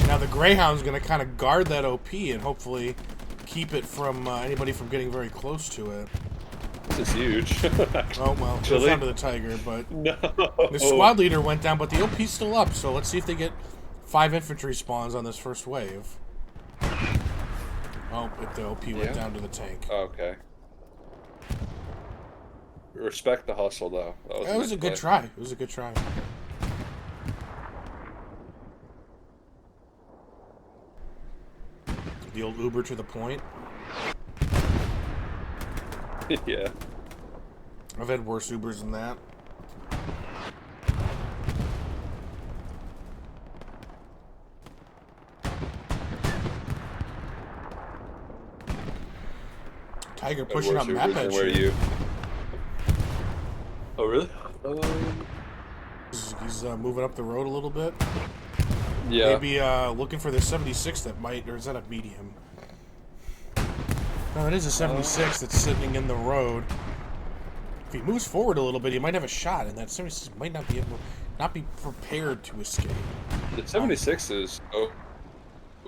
Now the Greyhound's going to kind of guard that OP and hopefully keep it from anybody from getting very close to it. This is huge. Oh, well, it goes down to the Tiger, but no. The squad leader went down, but the OP's still up, so let's see if they get 5 infantry spawns on this first wave. Oh, if the OP went down to the tank. Okay. Respect the hustle, though. That was a good try. It was a good try. The old Uber to the point. Yeah. I've had worse Ubers than that. Tiger pushing up map edge. Where are you? Oh, really? He's moving up the road a little bit. Yeah. Maybe looking for the 76 that might, or is that a medium? No, it is a 76 that's sitting in the road. If he moves forward a little bit, he might have a shot, and that 76 might not be prepared to escape. The 76 is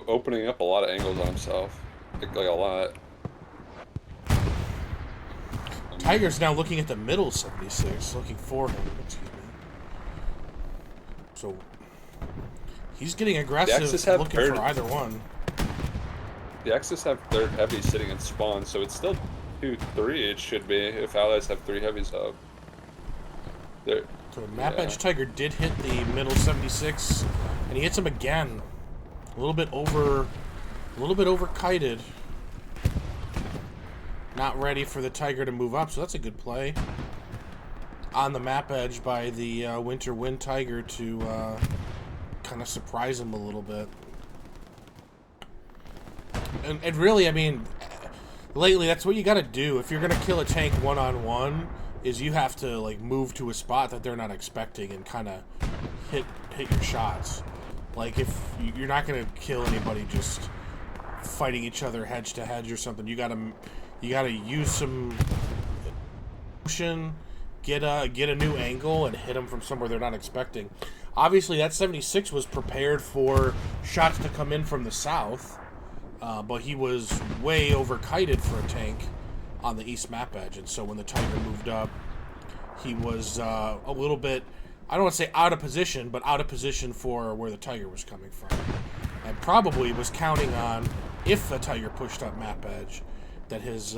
opening up a lot of angles on himself, like a lot. Tiger's now looking at the middle 76, looking for him. Excuse me. So he's getting aggressive, looking for either one. The Axis have third heavy sitting in spawn, so it's still 2-3. It should be if allies have 3 heavies up. There. So map edge Tiger did hit the middle 76, and he hits him again. A little bit over kited. Not ready for the Tiger to move up, so that's a good play on the map edge by the Winter Wind Tiger to kind of surprise him a little bit. And really, I mean, lately that's what you got to do if you're gonna kill a tank one-on-one. Is you have to like move to a spot that they're not expecting and kind of hit your shots. Like if you're not gonna kill anybody just fighting each other hedge to hedge or something, you gotta use some motion, get a new angle and hit them from somewhere they're not expecting. Obviously, that 76 was prepared for shots to come in from the south, but he was way over-kited for a tank on the east map edge, and so when the Tiger moved up, he was a little bit, I don't want to say out of position, but out of position for where the Tiger was coming from. And probably was counting on if the Tiger pushed up map edge, that his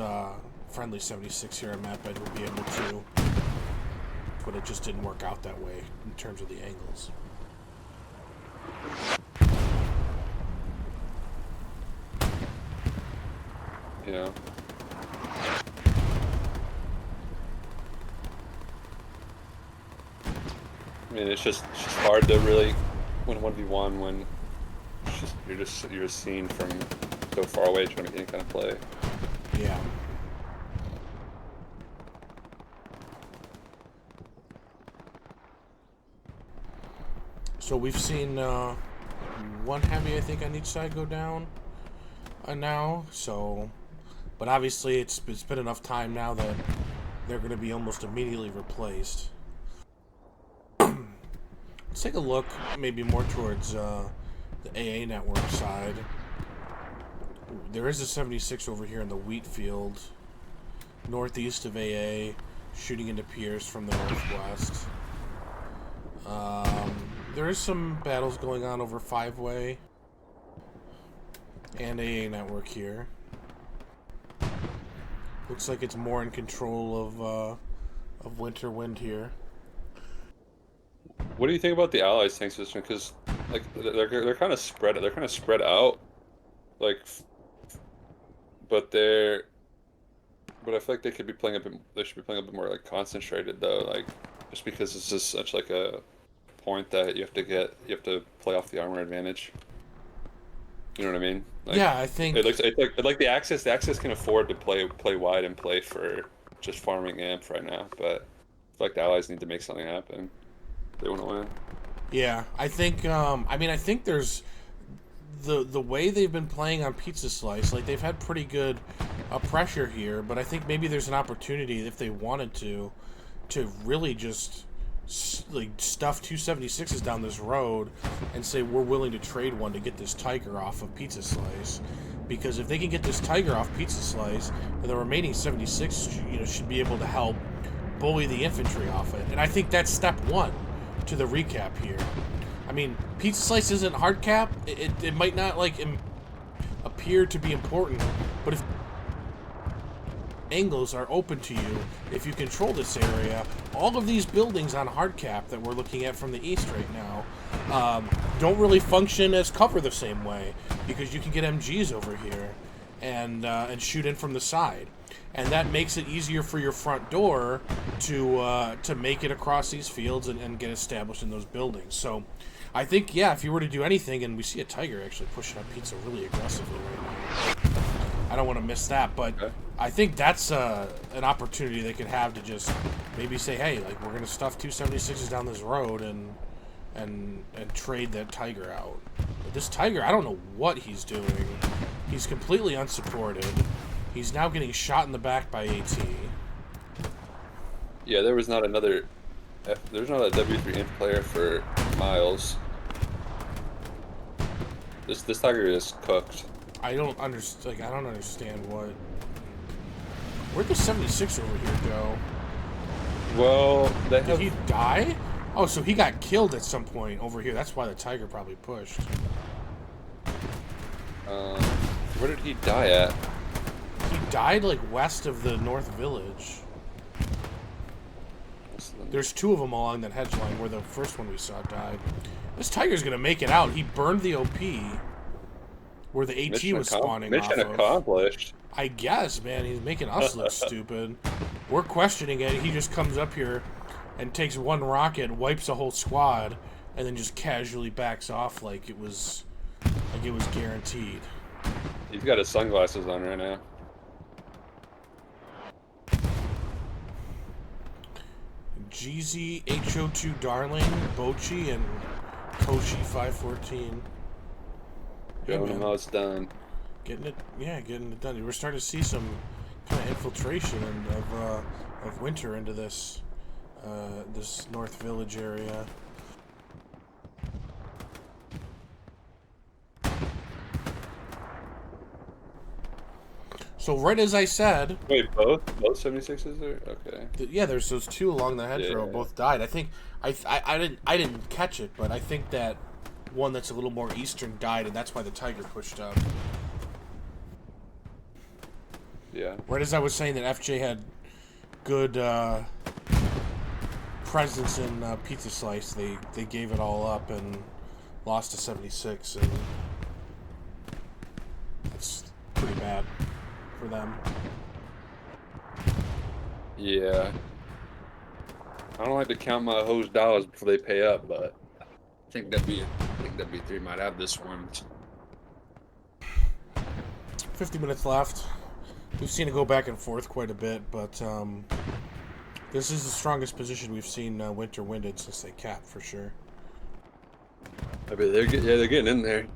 friendly 76 here on map edge would be able to, but it just didn't work out that way in terms of the angles. Yeah. I mean, it's just hard to really win 1v1 when you're just seen from so far away trying to get any kind of play. Yeah. So we've seen one heavy, I think, on each side go down now. So, but obviously it's been enough time now that they're going to be almost immediately replaced. Let's take a look, maybe more towards the AA network side. There is a 76 over here in the wheat field, northeast of AA, shooting into Pierce from the northwest. There is some battles going on over 5-way and AA network here. Looks like it's more in control of Winter Wind here. What do you think about the Allies tank system? Because like they're kind of spread. They're kind of spread out. Like, but I feel like they could be playing a bit. They should be playing a bit more like concentrated though. Like, just because it's just such like a point that you have to play off the armor advantage. You know what I mean? Like, yeah, I think it like the Axis can afford to play wide and play for just farming amp right now, but I feel like the Allies need to make something happen. They want to win. Yeah, I think. I mean, I think there's the way they've been playing on Pizza Slice. Like they've had pretty good pressure here, but I think maybe there's an opportunity if they wanted to really just like stuff 276s down this road and say we're willing to trade one to get this Tiger off of Pizza Slice. Because if they can get this Tiger off Pizza Slice, then the remaining 76 should be able to help bully the infantry off it. And I think that's step one to the recap here. I mean, Pizza Slice isn't hard cap. It might not like appear to be important, but if angles are open to you, if you control this area, all of these buildings on hard cap that we're looking at from the east right now don't really function as cover the same way, because you can get MGs over here and shoot in from the side. And that makes it easier for your front door to make it across these fields and get established in those buildings. So I think, yeah, if you were to do anything, and we see a Tiger actually pushing up Pizza really aggressively right now. I don't want to miss that, but okay. I think that's an opportunity they could have to just maybe say, hey, like we're going to stuff 276s down this road and trade that Tiger out. But this Tiger, I don't know what he's doing. He's completely unsupported. He's now getting shot in the back by AT. Yeah, there's not another W3 Inf player for miles. This Tiger is cooked. I don't understand. Like, I don't understand what. Where'd the 76 over here go? Well, did he die? Oh, so he got killed at some point over here. That's why the Tiger probably pushed. Where did he die at? He died like west of the North Village. There's two of them along that hedge line where the first one we saw died. This Tiger's gonna make it out. He burned the OP where the AT was spawning off of. Mission accomplished. I guess, man. He's making us look stupid. We're questioning it. He just comes up here and takes one rocket, wipes a whole squad, and then just casually backs off like it was guaranteed. He's got his sunglasses on right now. GZ, HO2 Darling, Bochi, and Koshi 514. Showing him how it's done. Getting it done. We're starting to see some kind of infiltration of winter into this this North Village area. So right as I said... Wait, both 76s are? Okay. Yeah, there's those two along the hedgerow. Yeah. Both died. I think... I didn't catch it, but I think that one that's a little more eastern died, and that's why the Tiger pushed up. Yeah. Right as I was saying that FJ had good presence in Pizza Slice, they gave it all up and lost to 76, and it's pretty bad for them. Yeah. I don't like to count my hose dollars before they pay up, but I think WB3 might have this one. 50 minutes left. We've seen it go back and forth quite a bit, but this is the strongest position we've seen Winter winded since they capped, for sure. I mean, they're getting in there.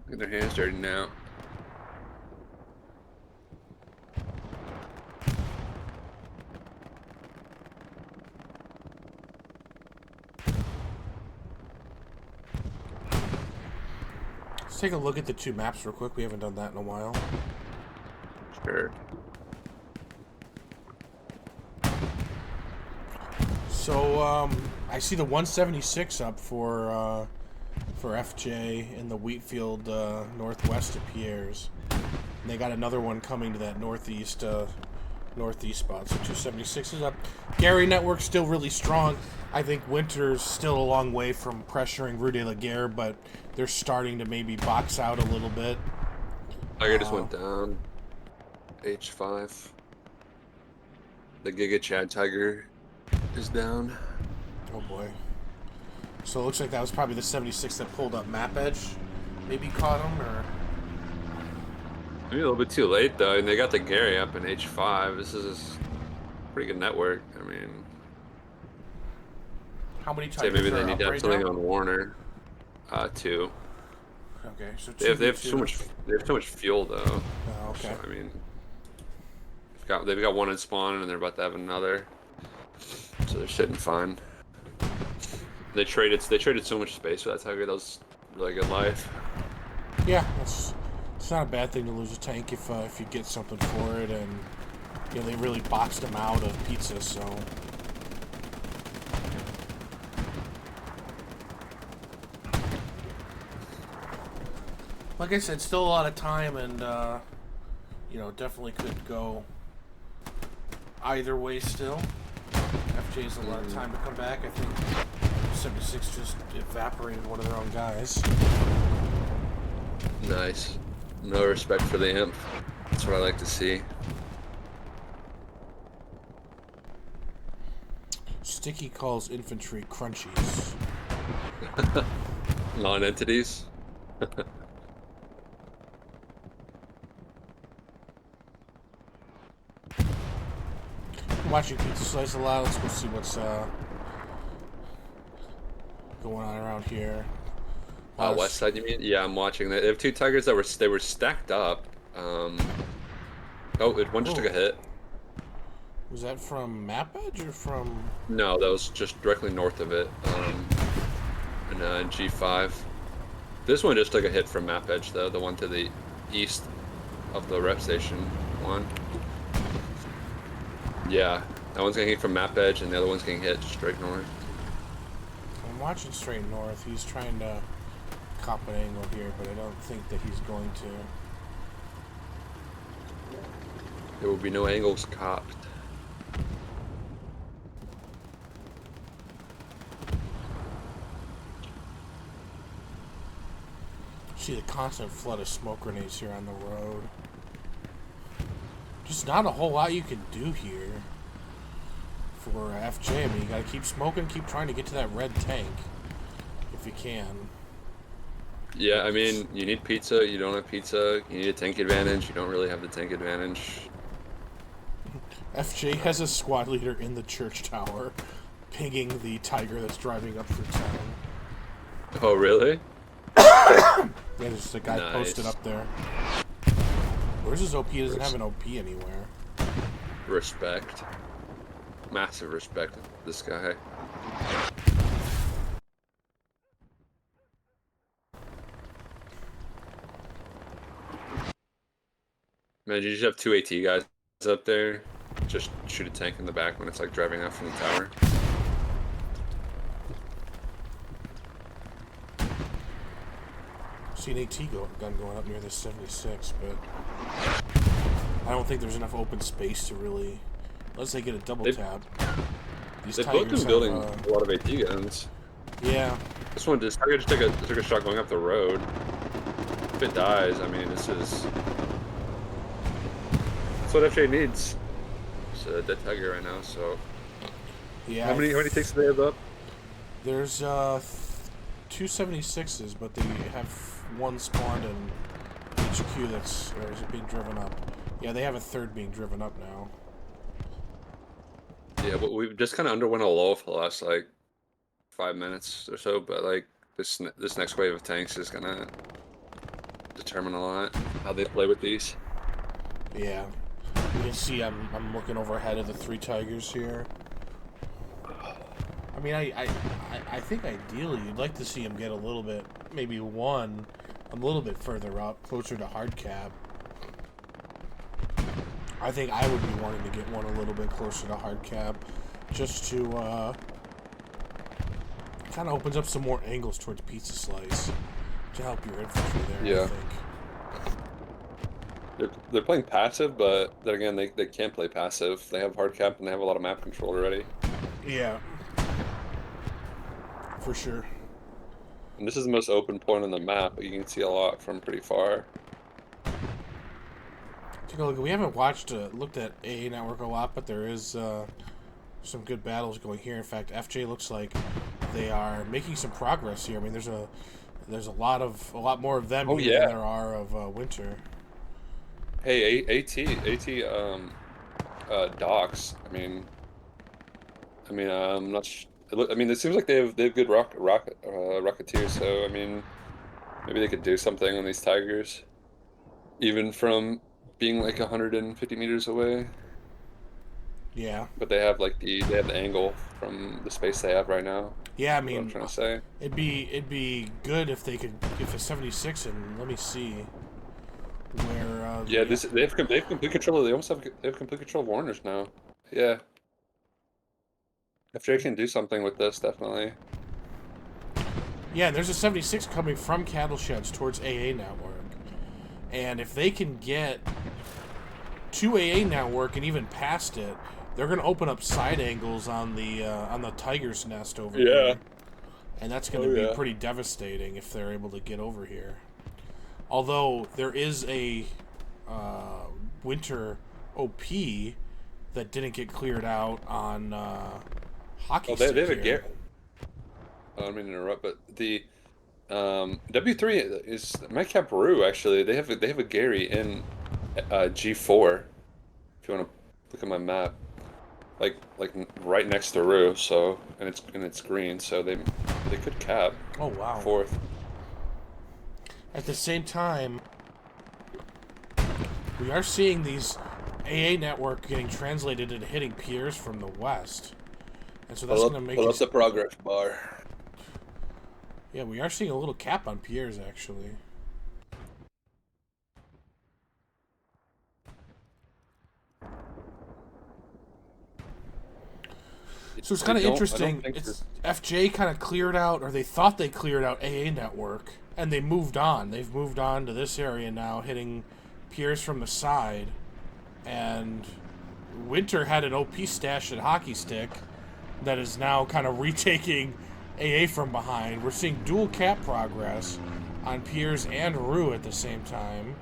Getting their hands dirty now. Let's take a look at the two maps real quick. We haven't done that in a while. Sure. So I see the 176 up for FJ in the Wheatfield northwest of Pierre's. And they got another one coming to that northeast spot. So 276 is up. Gary Network's still really strong. I think Winter's still a long way from pressuring Rue de la Guerre, but they're starting to maybe box out a little bit. Tiger just went down. H5. The Giga Chad Tiger is down. Oh boy. So it looks like that was probably the 76 that pulled up map edge. Maybe caught him, or... Maybe a little bit too late, though. And they got the Gary up in H5. This is a pretty good network. I mean... How many say Tigers maybe they are need up to have right something now? on Warner. 2. Okay, so They have so much. They have so much fuel, though. Oh, okay. So, I mean... They've got one in spawn, and they're about to have another. So they're sitting fine. They traded so much space for that Tiger. That was really good life. Yeah, it's not a bad thing to lose a tank if you get something for it, and you know they really boxed him out of pizza. So like I said, still a lot of time, and you know definitely could go either way still. FJ has a lot of time to come back. I think 76 just evaporated one of their own guys. Nice. No respect for the imp. That's what I like to see. Sticky calls infantry crunchies. Non-entities. I'm watching Pizza Slice a lot. Let's go see what's going on around here. West side, you mean? Yeah, I'm watching that. They have 2 Tigers that were stacked up. One just took a hit. Was that from map edge or from? No, that was just directly north of it. In G5. This one just took a hit from map edge, though. The one to the east of the rep station one. Yeah, that one's getting hit from map edge, and the other one's getting hit straight north. I'm watching straight north. He's trying to cop an angle here, but I don't think that he's going to. There will be no angles copped. See the constant flood of smoke grenades here on the road. Just not a whole lot you can do here for FJ. I mean, you gotta keep smoking, keep trying to get to that red tank if you can. Yeah, I mean, you need pizza, you don't have pizza, you need a tank advantage, you don't really have the tank advantage. FJ has a squad leader in the church tower pinging the Tiger that's driving up through town. Oh, really? Yeah, there's just a guy Nice. posted up there. Where's his OP? He doesn't have an OP anywhere. Respect. Massive respect, this guy. Man, you just have 2 AT guys up there. Just shoot a tank in the back when it's like driving out from the tower. See an AT gun going up near this 76, but I don't think there's enough open space to really, unless they get a double tap. They've both been building a lot of AT guns. Yeah. This one just took a shot going up the road. If it dies, I mean, that's what FJ needs. It's a dead tiger right now. So Yeah. how many takes do they have up? There's 276s, but they have one spawned in HQ that's, or is it being driven up? Yeah, they have a third being driven up now. Yeah, but we've just kind of underwent a lull for the last like 5 minutes or so. But like this next wave of tanks is gonna determine a lot how they play with these. Yeah, you can see I'm looking overhead of the 3 tigers here. I mean, I think ideally you'd like to see them get a little bit, maybe one, a little bit further up, closer to hard cap. I think I would be wanting to get one a little bit closer to hard cap, just to kind of opens up some more angles towards pizza slice to help your infantry there. Yeah. I think. They're playing passive, but then again, they can't play passive. They have hard cap and they have a lot of map control already. Yeah. For sure. And this is the most open point on the map, but you can see a lot from pretty far. Take a look. We haven't looked at AA Network a lot, but there is some good battles going here. In fact, FJ looks like they are making some progress here. I mean, there's a lot more of them here than there are of Winter. Hey, AT docks. I mean, I'm not. I mean, it seems like they have good rocketeers. So I mean, maybe they could do something on these tigers, even from being like 150 meters away. Yeah. But they have the angle from the space they have right now. Yeah, I That's mean, what I'm trying to say. it'd be good if they could get a 76 and let me see where. Yeah, they have complete control. They have complete control of Warners now. Yeah. If Jay can do something with this, definitely. Yeah, there's a 76 coming from cattle sheds towards AA network, and if they can get to AA network and even past it, they're going to open up side angles on the tiger's nest over here, and that's going to be pretty devastating if they're able to get over here. Although there is a winter OP that didn't get cleared out on hockey stick. They have a Gary. I don't mean to interrupt, but the W3 is Madcap Rue. Actually, they have a Gary in G4. If you want to look at my map, like right next to Rue. So and it's green. So they could cap. Oh wow. 4th. At the same time, we are seeing these AA network getting translated into hitting piers from the west, and so that's going to make pull up the progress bar. Yeah, we are seeing a little cap on piers actually. So it's kind of interesting. It's FJ kind of cleared out, or they thought they cleared out AA network, and they moved on. They've moved on to this area now, hitting piers from the side. And Winter had an OP stash at hockey stick that is now kind of retaking AA from behind. We're seeing dual cap progress on piers and Rue at the same time.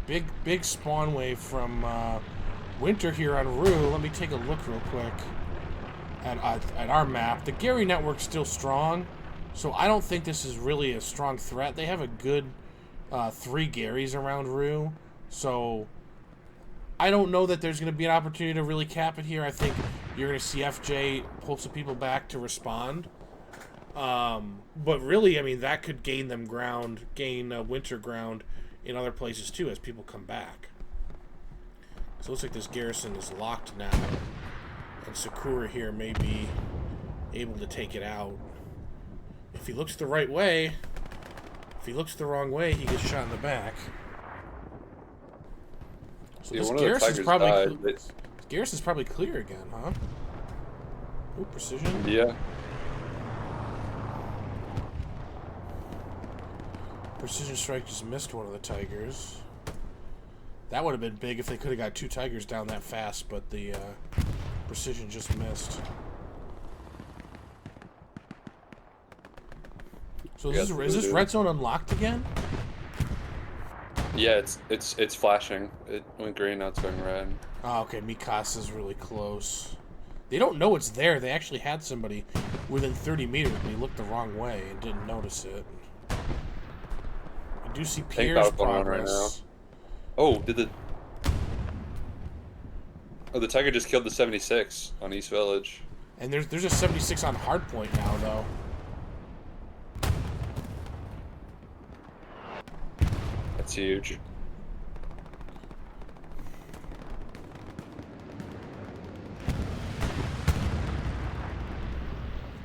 Big spawn wave from Winter here on Rue. Let me take a look real quick at our map. The Gary network's still strong, so I don't think this is really a strong threat. They have a good 3 Garys around Rue, so I don't know that there's going to be an opportunity to really cap it here. I think you're going to see FJ pull some people back to respond. But really, I mean, that could gain them ground, winter ground in other places too as people come back. So it looks like this garrison is locked now, and Sakura here may be able to take it out. If he looks the right way, if he looks the wrong way, he gets shot in the back. So this garrison's probably clear again, huh? Ooh, precision. Yeah. Precision strike just missed one of the tigers. That would have been big if they could have got 2 Tigers down that fast, but the precision just missed. So is this red zone unlocked again? Yeah, it's flashing. It went green, now it's going red. Oh, okay. Mikasa's really close. They don't know it's there. They actually had somebody within 30 meters, but he looked the wrong way and didn't notice it. You do see Pierre's progress. Right now. Oh, the Tiger just killed the 76 on East Village. And there's a 76 on Hardpoint now, though. That's huge.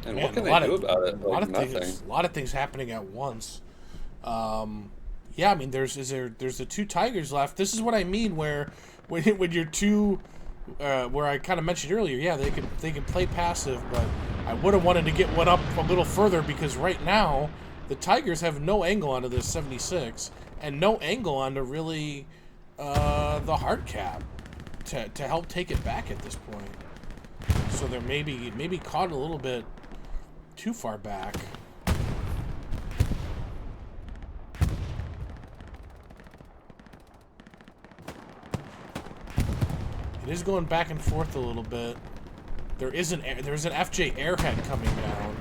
And Man, what can they do about it? Like, nothing. A lot of things happening at once. Yeah, I mean, there's the 2 Tigers left. This is what I mean, where when you're two, where I kind of mentioned earlier, yeah, they can play passive, but I would have wanted to get one up a little further because right now the Tigers have no angle onto this 76 and no angle onto really the hard cap to help take it back at this point. So they're maybe caught a little bit too far back. It is going back and forth a little bit. There's an FJ airhead coming down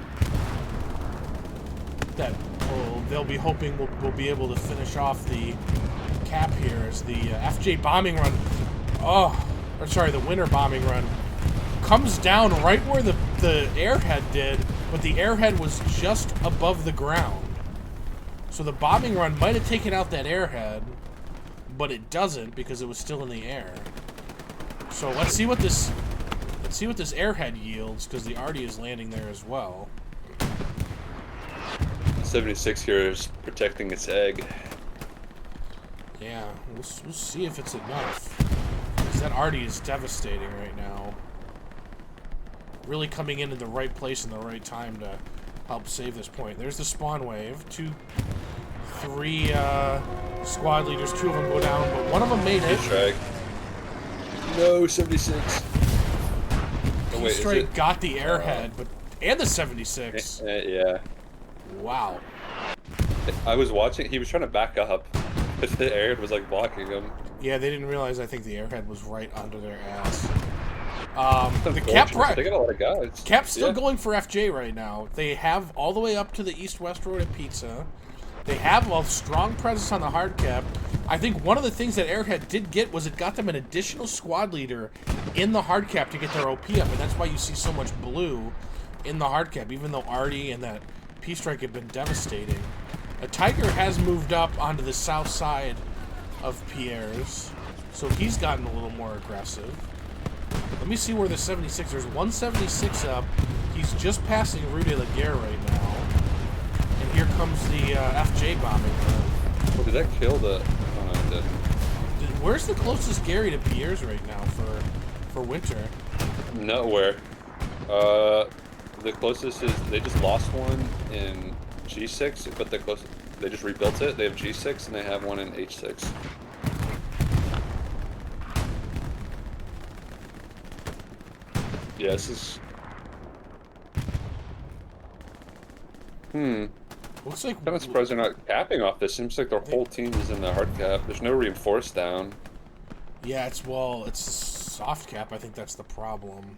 that they'll be hoping will be able to finish off the cap here as the FJ bombing run. The winter bombing run comes down right where the airhead did, but the airhead was just above the ground. So the bombing run might have taken out that airhead, but it doesn't because it was still in the air. So let's see what this airhead yields, because the Artie is landing there as well. 76 here is protecting its egg. Yeah, we'll see if it's enough. Because that Artie is devastating right now. Really coming in at the right place in the right time to help save this point. There's the spawn wave. 2, 3 squad leaders. 2 of them go down, but one of them made it. Strike. No, 76. Oh, wait, Strike got the airhead, and the 76. Yeah. Wow. I was watching. He was trying to back up, but the airhead was like blocking him. Yeah, they didn't realize. I think the airhead was right under their ass. The Cap, they got a lot of guys. Cap's still going for FJ right now. They have all the way up to the east-west road at Pizza. They have a strong presence on the hard cap. I think one of the things that Airhead did get was it got them an additional squad leader in the hard cap to get their OP up, and that's why you see so much blue in the hard cap, even though Artie and that P-Strike have been devastating. A Tiger has moved up onto the south side of Pierre's, so he's gotten a little more aggressive. Let me see where the 76, there's 176 up. He's just passing Rue de la Guerre right now. And here comes the FJ bombing run. Well, did that kill the... Oh, no, it didn't. Where's the closest Gary to Pierre's right now for winter? Nowhere. The closest is... They just lost one in G6, but the closest... They just rebuilt it. They have G6 and they have one in H6. Yeah, this is... Looks like... I'm kind of surprised they're not capping off this. Seems like their whole team is in the hard cap. There's no reinforced down. Yeah, it's soft cap. I think that's the problem.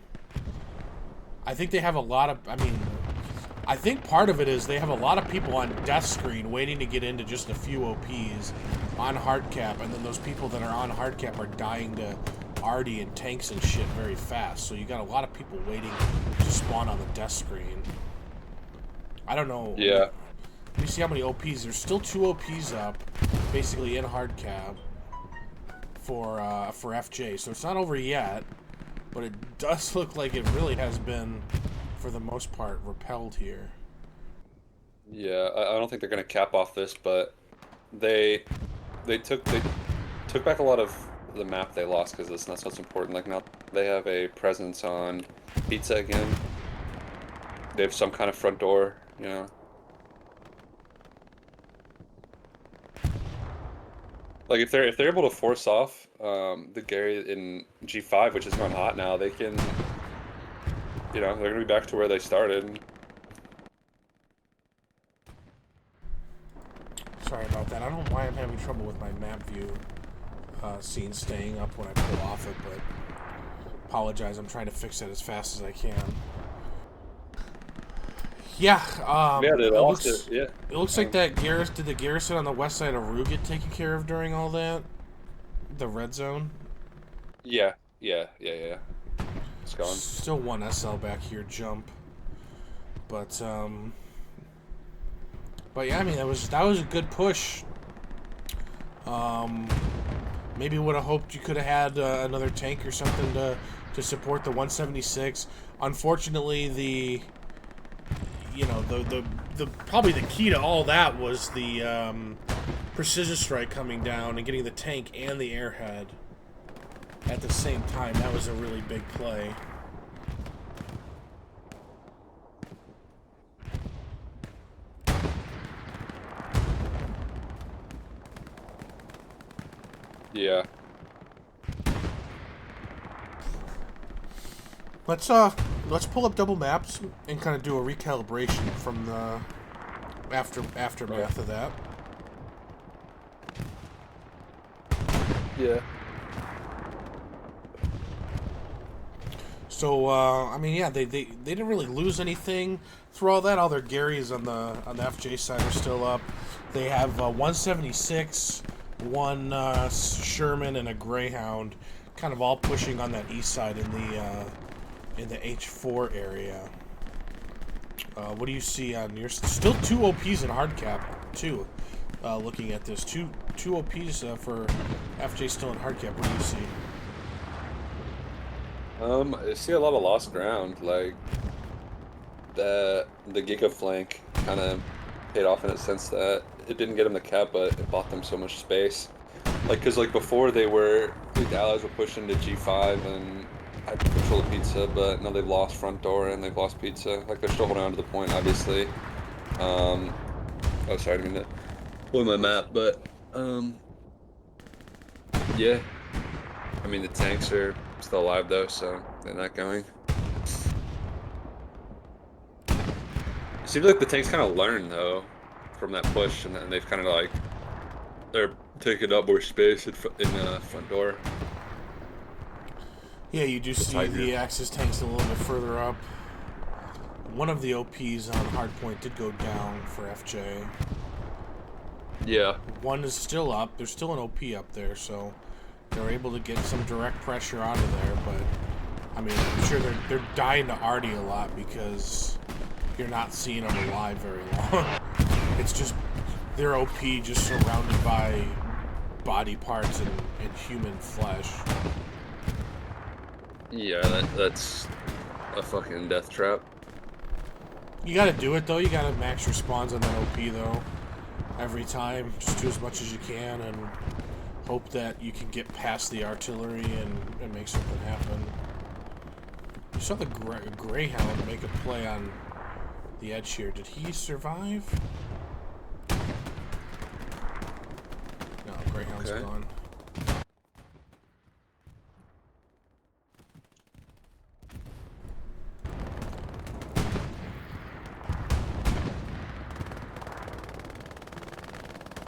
I think they have a lot of... I think part of it is they have a lot of people on death screen waiting to get into just a few OPs on hard cap, and then those people that are on hard cap are dying to Artie and tanks and shit very fast. So you got a lot of people waiting to spawn on the death screen. I don't know. Yeah. Let me see how many OPs. There's still 2 OPs up, basically in hard cap for FJ. So it's not over yet, but it does look like it really has been, for the most part, repelled here. Yeah, I don't think they're gonna cap off this, but they took back a lot of the map they lost because that's what's important. Like now they have a presence on Pizza again. They have some kind of front door, you know. Like if they're able to force off the Gary in G5, which is going hot now, they can, you know, they're gonna be back to where they started. Sorry about that. I don't know why I'm having trouble with my map view scene staying up when I pull off it, but apologize. I'm trying to fix it as fast as I can. Yeah, Yeah, they it lost looks, it. Yeah. it looks like that did the garrison on the west side of Rue get taken care of during all that? The red zone? Yeah. It's gone. Still one SL back here, jump. But yeah, I mean that was a good push. Maybe would have hoped you could have had another tank or something to support the 176. Unfortunately, the probably the key to all that was the precision strike coming down and getting the tank and the airhead at the same time. That was a really big play. Yeah. Let's pull up double maps and kind of do a recalibration from the aftermath of that. Yeah. So I mean, yeah, they didn't really lose anything through all that. All their Garys on the FJ side are still up. They have 176, one Sherman, and a Greyhound, kind of all pushing on that east side in the H4 area. What do you see on your? Still two OPs in hard cap too. Looking at this, two OPs for FJ still in hard cap. What do you see? I see a lot of lost ground. Like the Giga flank kind of paid off in a sense that it didn't get them the cap, but it bought them so much space. Like, cause like before the allies were pushing to G5 and had control of pizza, but now they've lost front door and they've lost pizza. Like they're still holding on to the point, obviously. Oh, sorry, I didn't mean to pull my map, but yeah. I mean, the tanks are still alive though, so they're not going. It seems like the tanks kind of learned though from that push, and then they've kind of like they're taking up more space in front door. Yeah, you do see the Axis tanks a little bit further up. One of the OPs on hardpoint did go down for FJ. Yeah. One is still up. There's still an OP up there, so they're able to get some direct pressure onto there. But I mean, I'm sure they're dying to Artie a lot because you're not seeing them alive very long. It's just their OP just surrounded by body parts and human flesh. Yeah, that's a fucking death trap. You gotta do it though. You gotta max your spawns on that OP though. Every time, just do as much as you can and hope that you can get past the artillery and make something happen. You saw the Greyhound make a play on the edge here. Did he survive? No, Greyhound's gone.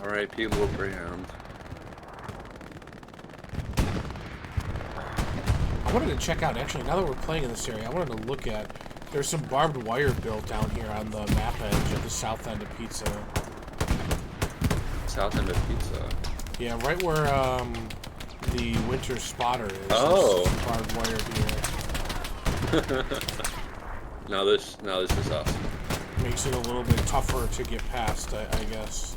R.I.P. little Greyhound. I wanted to check out, actually, now that we're playing in this area, I wanted to look at, there's some barbed wire built down here on the map edge at the south end of Pizza. South end of Pizza? Yeah, right where the winter spotter is. Oh! There's some barbed wire here. Now this is awesome. Makes it a little bit tougher to get past, I guess.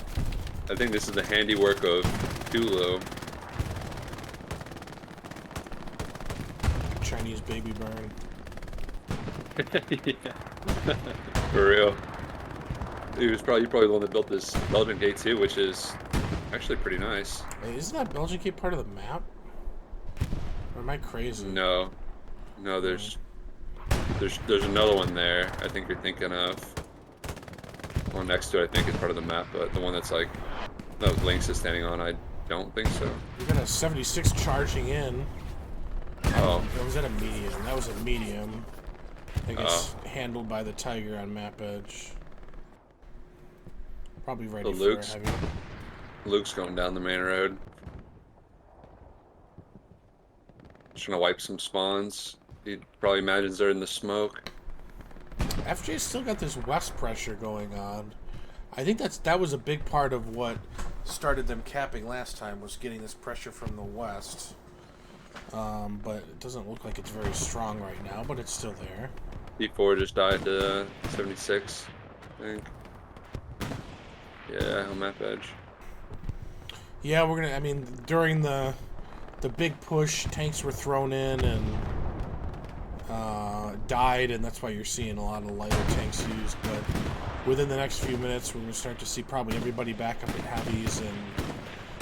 I think this is the handiwork of Dulu. Chinese baby burn. Yeah. For real. You're probably the one that built this Belgian gate too, which is actually pretty nice. Hey, isn't that Belgian gate part of the map? Or am I crazy? No, there's another one there. I think you're thinking of. One next to it, I think, is part of the map, but the one that's like that Lynx is standing on, I don't think so. We got a 76 charging in. Oh. Or was that a medium? That was a medium. I think it's handled by the Tiger on map edge. Probably ready for a heavy. Luke's going down the main road. Just trying to wipe some spawns. He probably imagines they're in the smoke. FJ's still got this west pressure going on. I think that was a big part of what started them capping last time, was getting this pressure from the west. But it doesn't look like it's very strong right now, but it's still there. P4 just died to 76, I think. Yeah, on map edge. Yeah, I mean, during the big push, tanks were thrown in and died, and that's why you're seeing a lot of lighter tanks used. But within the next few minutes, we're going to start to see probably everybody back up in heavies, and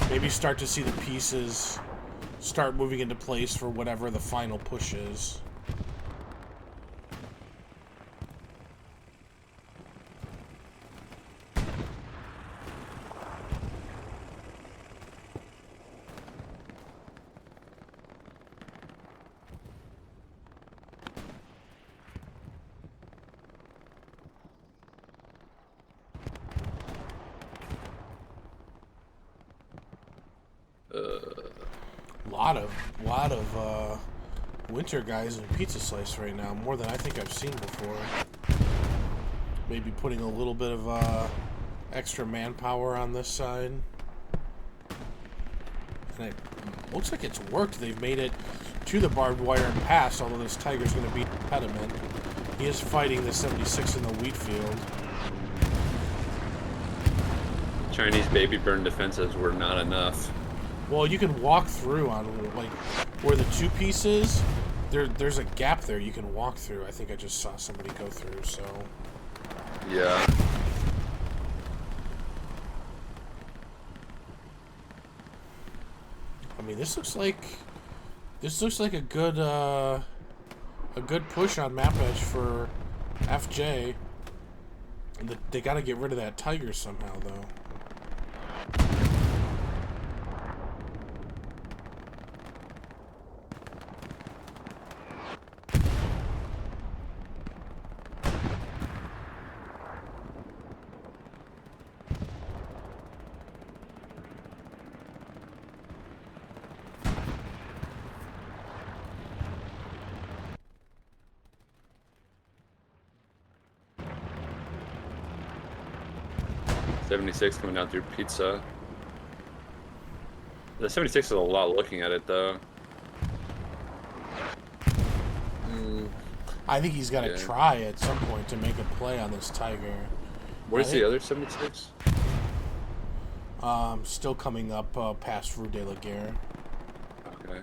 maybe start to see the pieces start moving into place for whatever the final push is. lot of winter guys in Pizza Slice right now, more than I think I've seen before. Maybe putting a little bit of extra manpower on this side. And it looks like it's worked. They've made it to the barbed wire and past, although this Tiger's going to be an impediment. He is fighting the 76 in the wheat field. Chinese baby burn defenses were not enough. Well, you can walk through on, like, where the two pieces, there's a gap there you can walk through. I think I just saw somebody go through, so... Yeah. I mean, this looks like a good push on map edge for FJ. And they got to get rid of that Tiger somehow, though. .76 coming down through Pizza. The 76 is a lot looking at it, though. I think he's got to try at some point to make a play on this Tiger. Where's the other 76? Still coming up past Rue de la Guerre. Okay.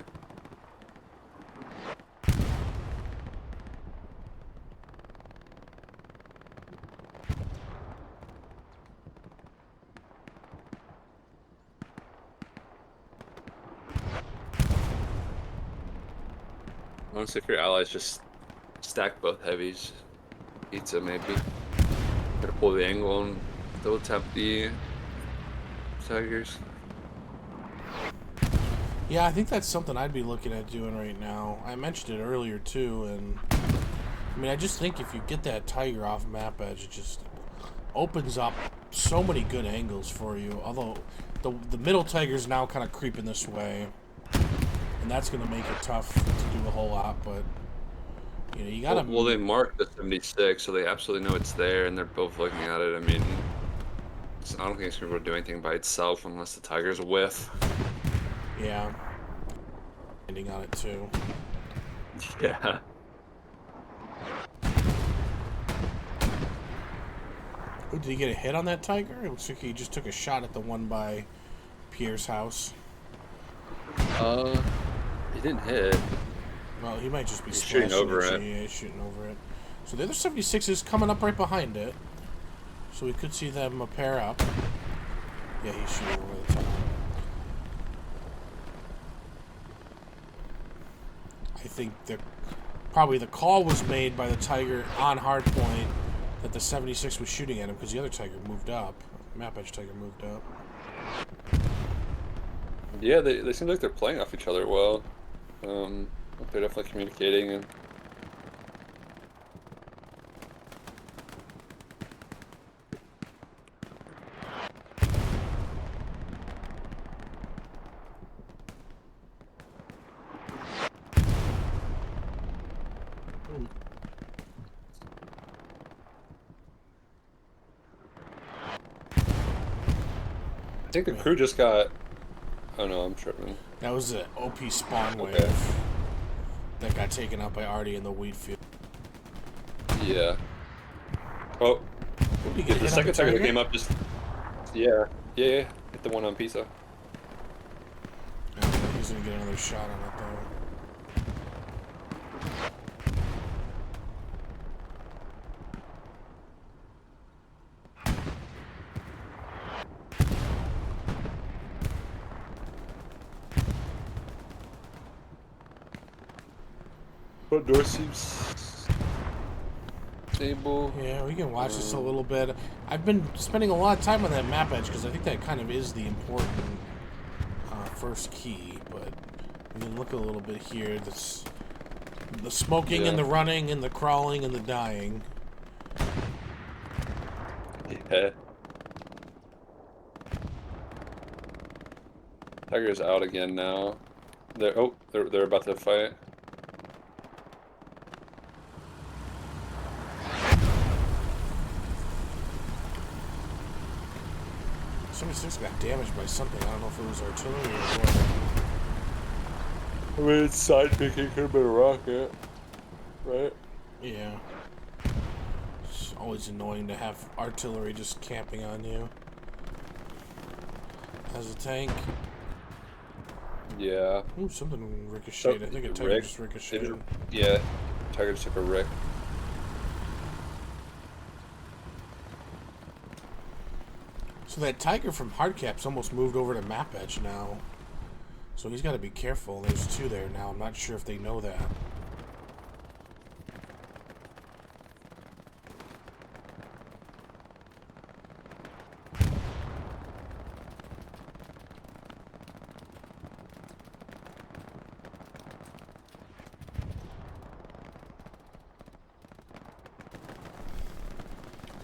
Honestly, if your allies just stack both heavies, Pizza maybe. Gotta pull the angle and double tap the Tigers. Yeah, I think that's something I'd be looking at doing right now. I mentioned it earlier too, and I mean, I just think if you get that Tiger off map edge, it just opens up so many good angles for you. Although the middle Tiger's now kind of creeping this way, and that's going to make it tough to do a whole lot. But you know, you got to. Well, they marked the 76, so they absolutely know it's there, and they're both looking at it. I mean, I don't think it's going to do anything by itself unless the Tiger's a whiff. Yeah. Ending on it too. Yeah. Oh, did he get a hit on that Tiger? It looks like he just took a shot at the one by Pierre's house. He didn't hit. Well, he might just be shooting over it. Yeah, he's shooting over it. So the other 76 is coming up right behind it. So we could see them pair up. Yeah, he's shooting over the top. I think that probably the call was made by the Tiger on hard point that the 76 was shooting at him because the other Tiger moved up. Map edge Tiger moved up. Yeah, they seem like they're playing off each other well. They're definitely communicating and I think the crew just got. Oh no, I'm tripping. That was the OP spawn wave Okay. that got taken out by Artie in the wheat field. Yeah. Oh, You yeah, get the hit on second tiger that target? came up just. Yeah. Yeah. Hit the one on pizza. He's gonna get another shot on it though. Front door seems stable. Yeah, we can watch this a little bit. I've been spending a lot of time on that map edge because I think that kind of is the important first key. But we can look a little bit here. The smoking and the running and the crawling and the dying. Yeah. Tiger's out again now. They're about to fight. 76 got damaged by something. I don't know if it was artillery or what. I mean, it's side picking, could have been a rocket, right? Yeah. It's always annoying to have artillery just camping on you. As a tank. Yeah. Ooh, something ricocheted. I think a tiger just ricocheted. Yeah, tiger just took a rick. So that tiger from Hardcap's almost moved over to map edge now. So he's got to be careful. There's two there now. I'm not sure if they know that.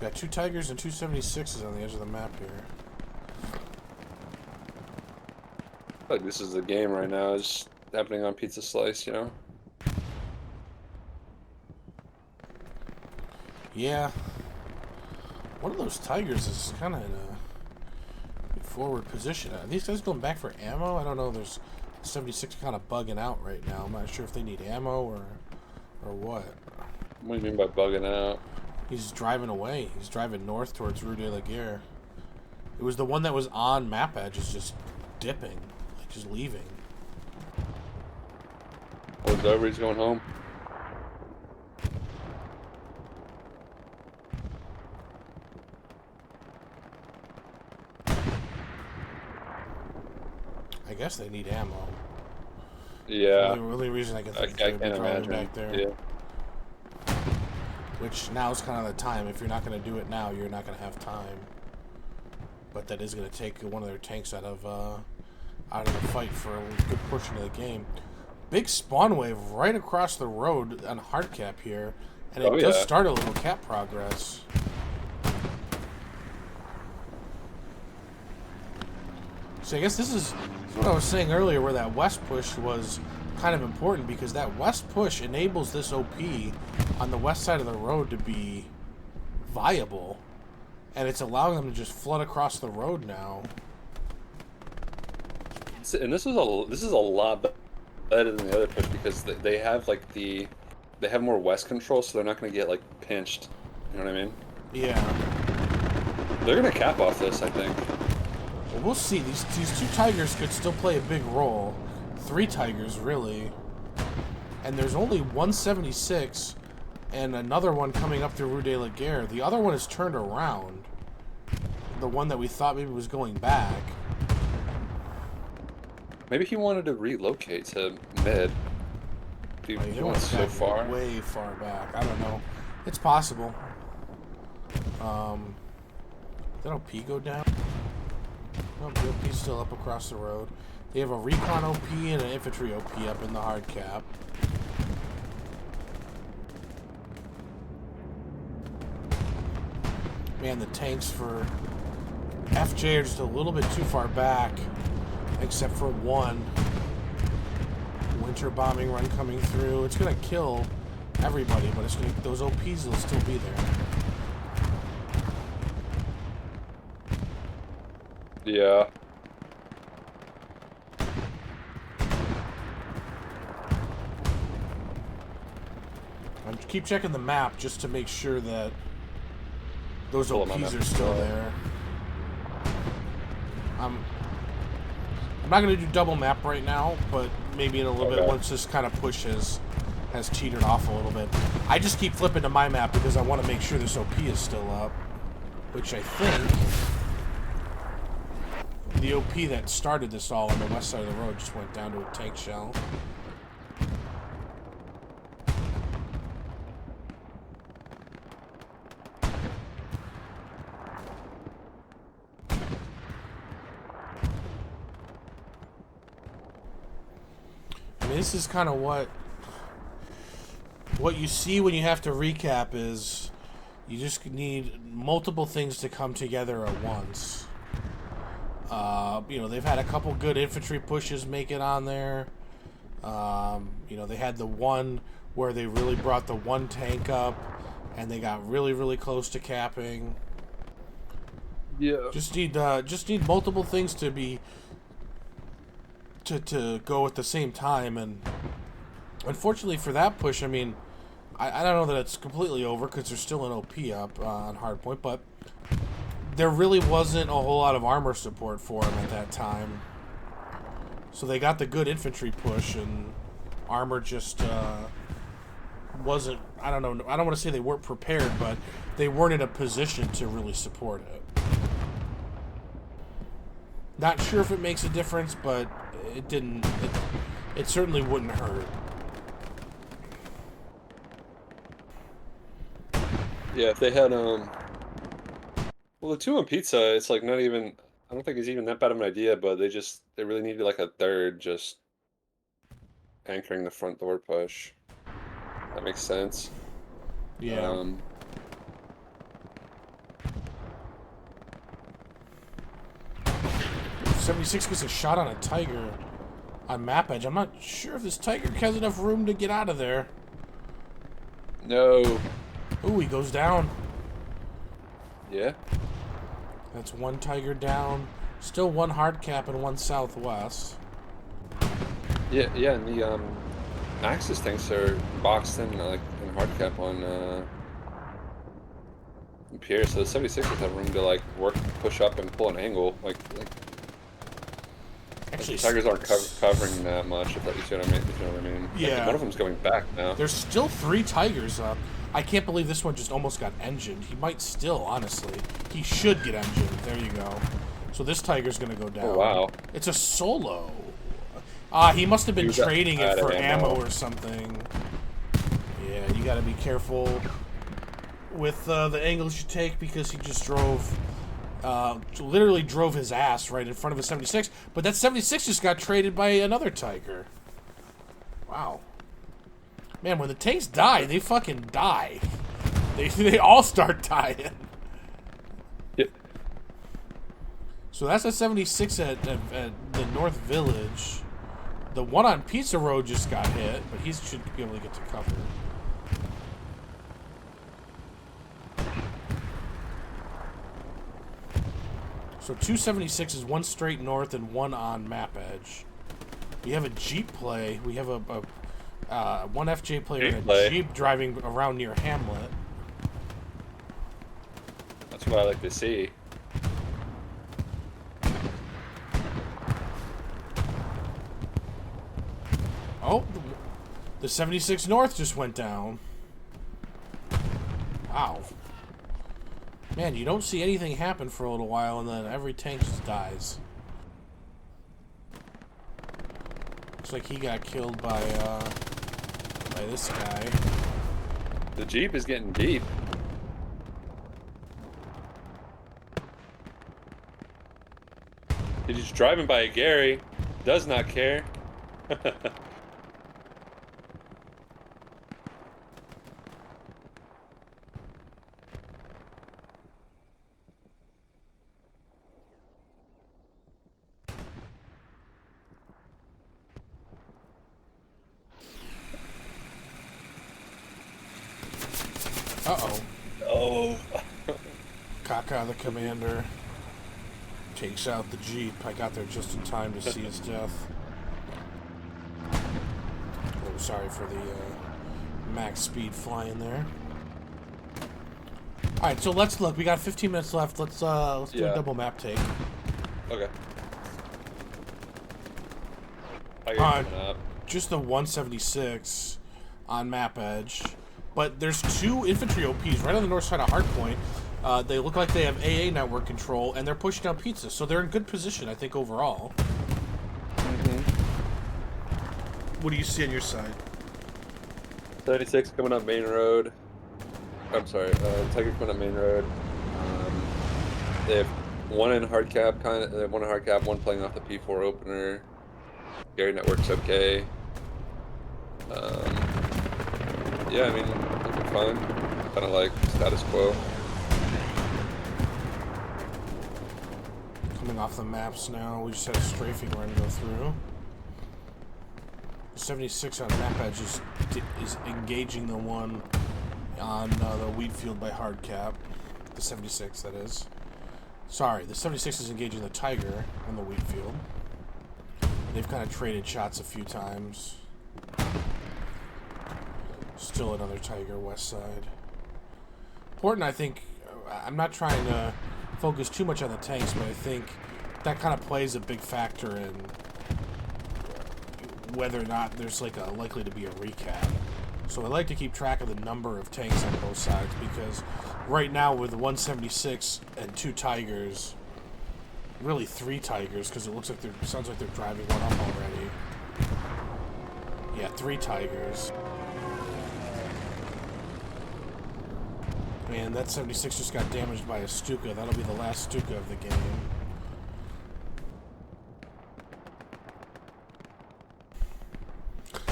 Got two tigers and two 76s on the edge of the map here. Like this is the game right now. It's happening on Pizza Slice, you know? Yeah. One of those tigers is kind of in a forward position. Are these guys going back for ammo? I don't know. There's 76 kind of bugging out right now. I'm not sure if they need ammo or what. What do you mean by bugging out? He's driving away. He's driving north towards Rue de la Guerre. It was the one that was on map edge is just dipping, like just leaving. Oh, it's over. He's going home. I guess they need ammo. Yeah. The only reason I can think I is they'd be can't driving imagine. back there. Yeah. Which now's kind of the time. If you're not going to do it now, you're not going to have time. But that is going to take one of their tanks out of the fight for a good portion of the game. Big spawn wave right across the road on Hardcap here, and it does start a little cap progress. So I guess this is what I was saying earlier, where that west push was kind of important, because that west push enables this OP on the west side of the road to be viable, and it's allowing them to just flood across the road now. And this is a lot better than the other push because they have like they have more west control, so they're not going to get like pinched. You know what I mean? Yeah. They're going to cap off this, I think. Well, we'll see. These two tigers could still play a big role. Three tigers, really. And there's only 176 and another one coming up through Rue de la Guerre. The other one is turned around. The one that we thought maybe was going back. Maybe he wanted to relocate to mid. Dude, he went so far. Way far back. I don't know. It's possible. Did OP go down? Oh, the OP's still up across the road. They have a recon OP and an infantry OP up in the hard cap. Man, the tanks for FJ are just a little bit too far back, except for one winter bombing run coming through. It's gonna kill everybody, but it's gonna, those OPs will still be there. Yeah. I keep checking the map just to make sure that those OPs are still there. I'm not going to do double map right now, but maybe in a little bit once this kind of push has teetered off a little bit. I just keep flipping to my map because I want to make sure this OP is still up, which I think the OP that started this all on the west side of the road just went down to a tank shell. This is kind of what you see when you have to recap is you just need multiple things to come together at once. You know, they've had a couple good infantry pushes make it on there. You know, they had the one where they really brought the one tank up and they got really, really close to capping. Yeah. Just need multiple things to be to go at the same time, and unfortunately for that push, I mean, I don't know that it's completely over because there's still an OP up on hardpoint, but there really wasn't a whole lot of armor support for them at that time. So they got the good infantry push, and armor just wasn't. I don't know. I don't want to say they weren't prepared, but they weren't in a position to really support it. Not sure if it makes a difference, but it didn't. It certainly wouldn't hurt. Yeah, if they had well, the 2 on pizza, it's like not even. I don't think it's even that bad of an idea, but they really needed like a third just anchoring the front door push. That makes sense. Yeah. 76 gets a shot on a Tiger on map edge. I'm not sure if this Tiger has enough room to get out of there. No. Ooh, he goes down. Yeah. That's one Tiger down. Still one hard cap and one southwest. Yeah, and the Axis tanks are boxed in like in hard cap on Pierce, so the 76ers have room to like push up and pull an angle. Actually, the Tigers aren't covering that much. If you see what I mean? If you know what I mean? Yeah. Like, one of them's going back now. There's still 3 Tigers up. I can't believe this one just almost got engined. He might still, honestly. He should get engined. There you go. So this Tiger's gonna go down. Oh wow! It's a solo. He must have been trading it for ammo or something. Yeah, you gotta be careful with the angles you take because he just literally drove his ass right in front of a 76. But that 76 just got traded by another Tiger. Wow. Man, when the tanks die, they fucking die. They all start dying. Yep. So that's a 76 at the North Village. The one on Pizza Road just got hit, but he should be able to get to cover. So 276s, one straight north and one on map edge. We have a Jeep play. We have a one FJ player in a Jeep driving around near Hamlet. That's what I like to see. Oh, the 76 North just went down. Wow. Man, you don't see anything happen for a little while, and then every tank just dies. Looks like he got killed by this guy. The Jeep is getting deep. He's driving by Gary. Does not care. Uh-oh. Oh. Kaka, the commander, takes out the Jeep. I got there just in time to see his death. Oh, sorry for the max speed flying there. Alright, so let's look. We got 15 minutes left. Let's do a double map take. Okay. I got coming up. Just the 176 on map edge. But there's two infantry OPs right on the north side of Hardpoint. They look like they have AA network control, and they're pushing down pizza, so they're in good position, I think, overall. What do you see on your side? 76 coming up main road. I'm sorry, Tiger coming up main road. They have one in hard cap, one playing off the P4 opener. Gary network's okay. Yeah, I mean, looking fine. Kind of like status quo. Coming off the maps now, we just had a strafing run go through. 76 on map edge is engaging the one on the wheat field by hard cap. The 76, that is. Sorry, the 76 is engaging the Tiger on the wheat field. They've kind of traded shots a few times. Still another Tiger west side. Important, I think, I'm not trying to focus too much on the tanks, but I think that kind of plays a big factor in whether or not there's like likely to be a recap. So I like to keep track of the number of tanks on both sides, because right now with the 176 and 2 Tigers, really 3 Tigers, because it looks like sounds like they're driving one up already. Yeah, 3 Tigers. Man, that 76 just got damaged by a Stuka. That'll be the last Stuka of the game.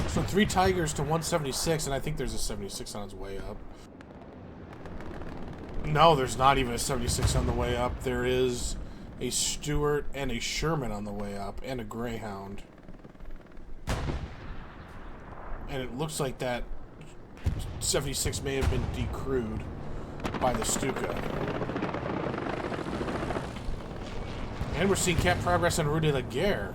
So 3 Tigers to 176, and I think there's a 76 on its way up. No, there's not even a 76 on the way up. There is a Stuart and a Sherman on the way up, and a Greyhound. And it looks like that 76 may have been decrewed by the Stuka. And we're seeing cap progress on Rue de la Guerre.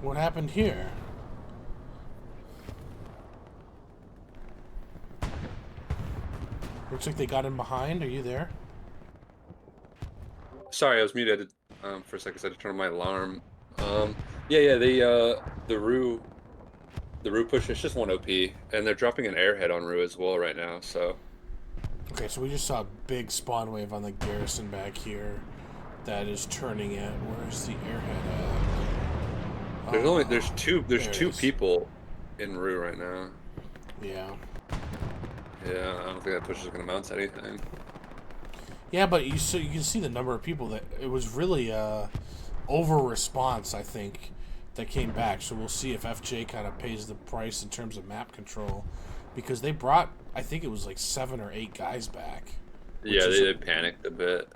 What happened here? Looks like they got in behind. Are you there? Sorry, I was muted for a second. I had to turn on my alarm. Yeah, the Rue push is just 1 OP, and they're dropping an airhead on Rue as well right now. So. Okay, so we just saw a big spawn wave on the garrison back here that is turning it. Where's the airhead at? There's two people in Rue right now. Yeah. Yeah, I don't think that push is going to mount to anything. Yeah, but you can see the number of people that it was really over response, I think, that came back. So we'll see if FJ kind of pays the price in terms of map control, because they brought, I think it was like 7 or 8 guys back. Yeah, they panicked a bit.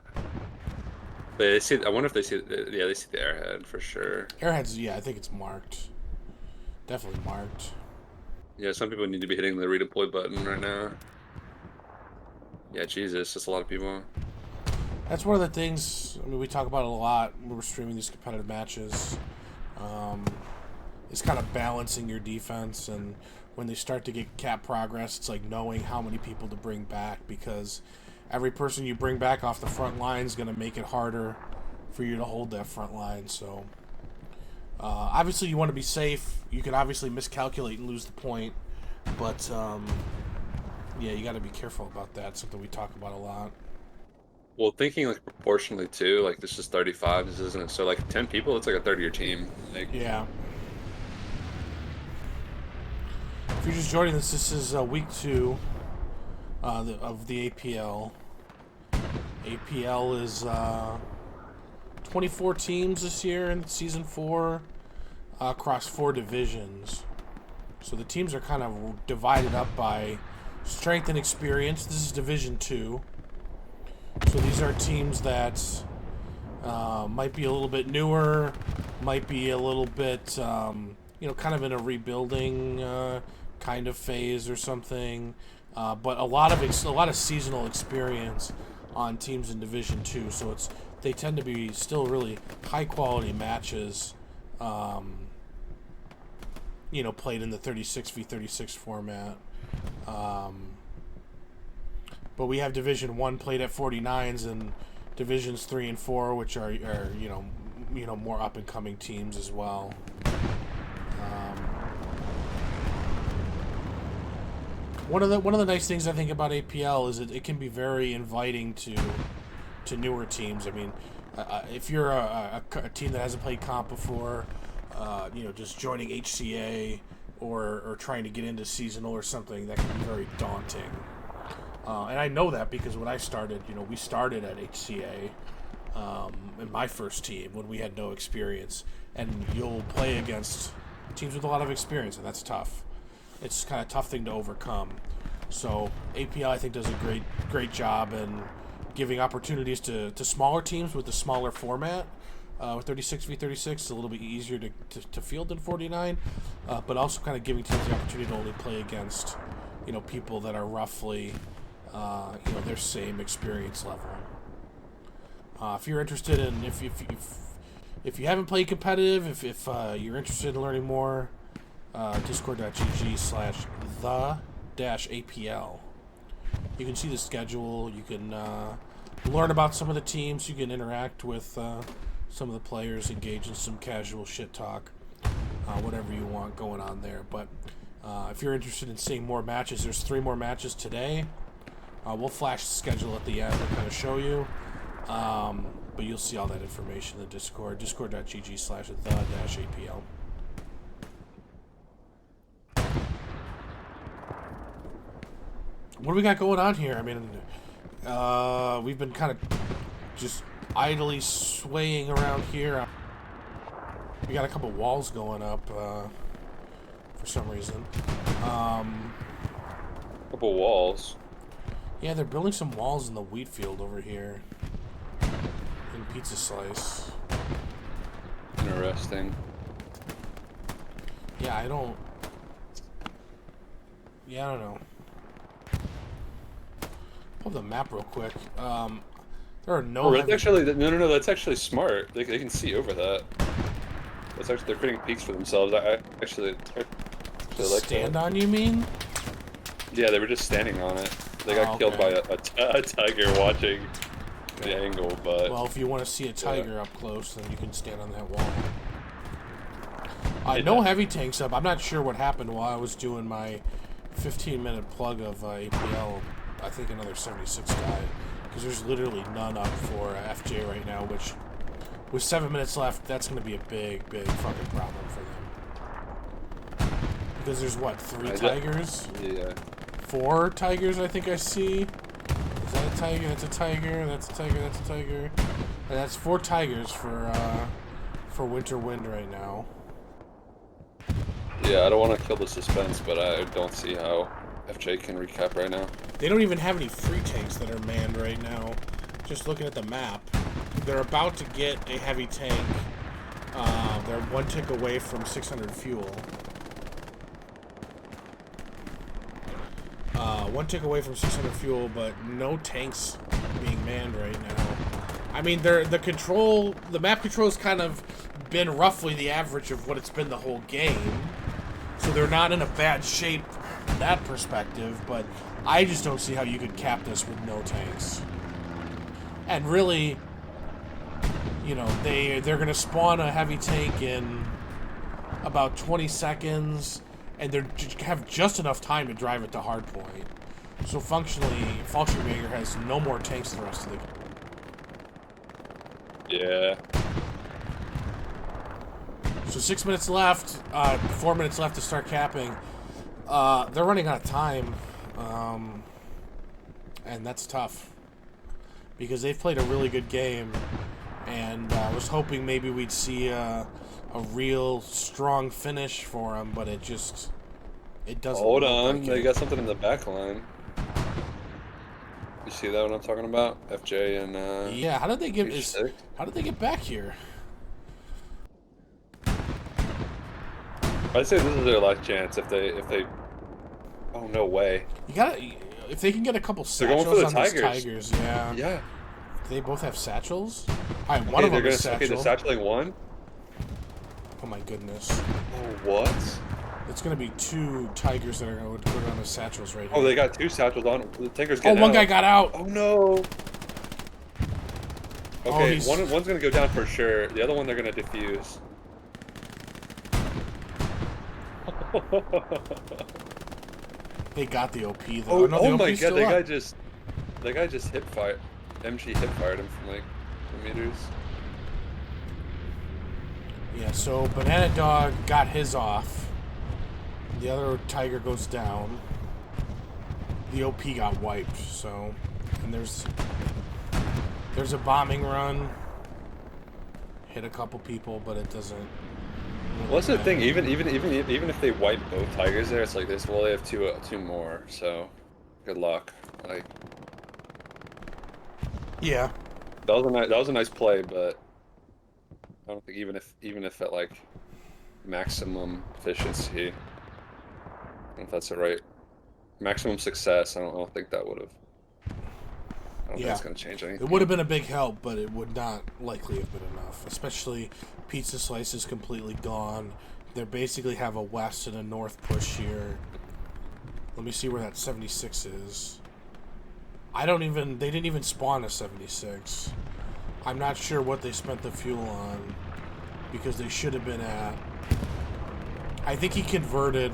But they see. I wonder if they see. Yeah, they see the airhead for sure. Airheads, yeah, I think it's marked. Definitely marked. Yeah, some people need to be hitting the redeploy button right now. Yeah, Jesus, that's a lot of people. That's one of the things, I mean, we talk about it a lot when we're streaming these competitive matches. It's kind of balancing your defense, and when they start to get cap progress, it's like knowing how many people to bring back, because every person you bring back off the front line is going to make it harder for you to hold that front line. So obviously you want to be safe. You can obviously miscalculate and lose the point, but yeah, you got to be careful about that. It's something we talk about a lot. Well, thinking like proportionally too, like this is 35, this isn't it? So like 10 people, it's like a 30-year team. Like, yeah. If you're just joining us, this is week 2 of the APL. APL is 24 teams this year in Season 4 across 4 divisions. So the teams are kind of divided up by strength and experience. This is Division 2. So these are teams that might be a little bit newer, might be a little bit, kind of in a rebuilding kind of phase or something. But a lot of seasonal experience on teams in Division 2. So they tend to be still really high quality matches. Played in the 36v36 format. But we have Division 1 played at 49s and Divisions 3 and 4, which are more up and coming teams as well. One of the nice things I think about APL is it can be very inviting to newer teams. I mean, if you're a team that hasn't played comp before, just joining HCA or trying to get into seasonal or something, that can be very daunting. And I know that because when I started, we started at HCA in my first team when we had no experience. And you'll play against teams with a lot of experience, and that's tough. It's kind of a tough thing to overcome. So APL, I think, does a great job in giving opportunities to smaller teams with the smaller format. With 36v36, it's a little bit easier to field than 49, but also kind of giving teams the opportunity to only play against, people that are roughly, their same experience level. If you're interested in, if you haven't played competitive, if you're interested in learning more, discord.gg/the-APL. You can see the schedule. You can learn about some of the teams. You can interact with some of the players, engage in some casual shit talk, whatever you want going on there. But if you're interested in seeing more matches, there's 3 more matches today. We'll flash the schedule at the end and kind of show you. But you'll see all that information in the Discord. Discord.gg/the-APL. What do we got going on here? I mean, we've been kind of just idly swaying around here. We got a couple walls going up for some reason. Couple walls. Yeah, they're building some walls in the wheat field over here. In Pizza Slice. Interesting. Yeah, I don't know. Pull the map real quick. There are no. That's actually no. That's actually smart. They can see over that. That's actually they're creating peaks for themselves. I actually like stand on. You mean? Yeah, they were just standing on it. They got killed by a tiger watching the angle. But well, if you want to see a tiger up close, then you can stand on that wall. No heavy tanks up. I'm not sure what happened while I was doing my 15-minute plug of APL. I think another 76 died. Because there's literally none up for FJ right now, which, with 7 minutes left, that's going to be a big fucking problem for them. Because there's, 3 tigers? Yeah. 4 tigers, I think I see. Is that a tiger? That's a tiger. That's a tiger. That's a tiger. And that's 4 tigers for Winter Wind right now. Yeah, I don't want to kill the suspense, but I don't see how FJ can recap right now. They don't even have any free tanks that are manned right now. Just looking at the map, they're about to get a heavy tank. They're 1 tick away from 600 fuel. 1 tick away from 600 fuel, but no tanks being manned right now. I mean, the map control has kind of been roughly the average of what it's been the whole game. So they're not in a bad shape from that perspective, but I just don't see how you could cap this with no tanks. And really, they're going to spawn a heavy tank in about 20 seconds, and they have just enough time to drive it to hardpoint. So functionally, Fallschirmjager has no more tanks the rest of the game. Yeah. So 6 minutes left, 4 minutes left to start capping. They're running out of time, and that's tough. because they've played a really good game, and I was hoping maybe we'd see a real strong finish for them, but it doesn't. Hold look on, like they it. got something in the back line. You see that what I'm talking about? FJ and Yeah, how did they get H6? this? How did they get back here? I'd say this is their last chance if they. Oh no way! You gotta if they can get a couple They're going satchels for the on these Tigers. Tigers, yeah. Yeah. They both have satchels. All right, Okay, one of they're them gonna. is satchel. Okay, they're satcheling one. Oh my goodness! Oh what? It's gonna be 2 Tigers that are gonna go down the satchels right here. Oh, they got 2 satchels on. The tanker's Oh, getting one out. guy got out. Oh no. Okay, he's- one's gonna go down for sure. The other one they're gonna defuse. They got the OP though. Oh, No, the oh my OP's god, still that up. guy just hip fired. MG hip fired him from like meters. Yeah, so Banana Dog got his off. The other Tiger goes down. The OP got wiped, so... And there's a bombing run. Hit a couple people, but it doesn't... really What's the thing? matter. Even if they wipe both Tigers there, it's like this. Well, they have two more, so good luck. Like Yeah. that was a nice play, but I don't think even if at like maximum efficiency, I don't know if that's the right maximum success. I don't think that would have. I don't think it's gonna change anything. It would have been a big help, but it would not likely have been enough. Especially Pizza Slice is completely gone. They basically have a west and a north push here. Let me see where that 76 is. They didn't even spawn a 76. I'm not sure what they spent the fuel on, because they should have been at... I think he converted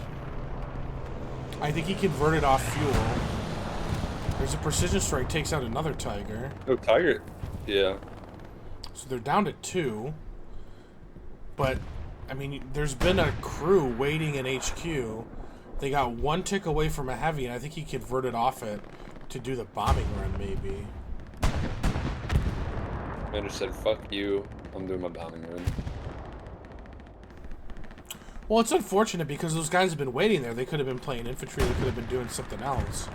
off fuel. There's a precision strike, takes out another Tiger. Oh, Tiger. Yeah. So they're down to 2. But, I mean, there's been a crew waiting in HQ. They got 1 tick away from a heavy, and I think he converted off it to do the bombing run, maybe. Commander said, "Fuck you. I'm doing my bombing run." Well, it's unfortunate because those guys have been waiting there. They could have been playing infantry. They could have been doing something else.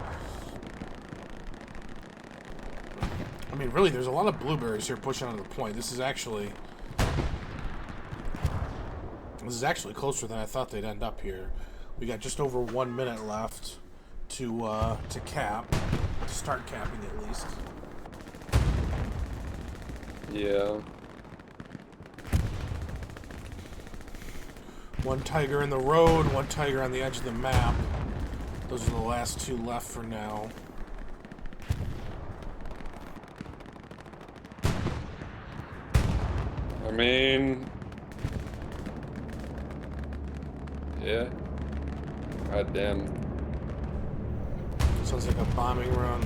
I mean, really, there's a lot of blueberries here pushing onto the point. This is actually closer than I thought they'd end up here. We got just over 1 minute left to cap, to start capping at least. Yeah. 1 Tiger in the road, 1 Tiger on the edge of the map. Those are the last 2 left for now. I mean, yeah. God damn. Sounds like a bombing run.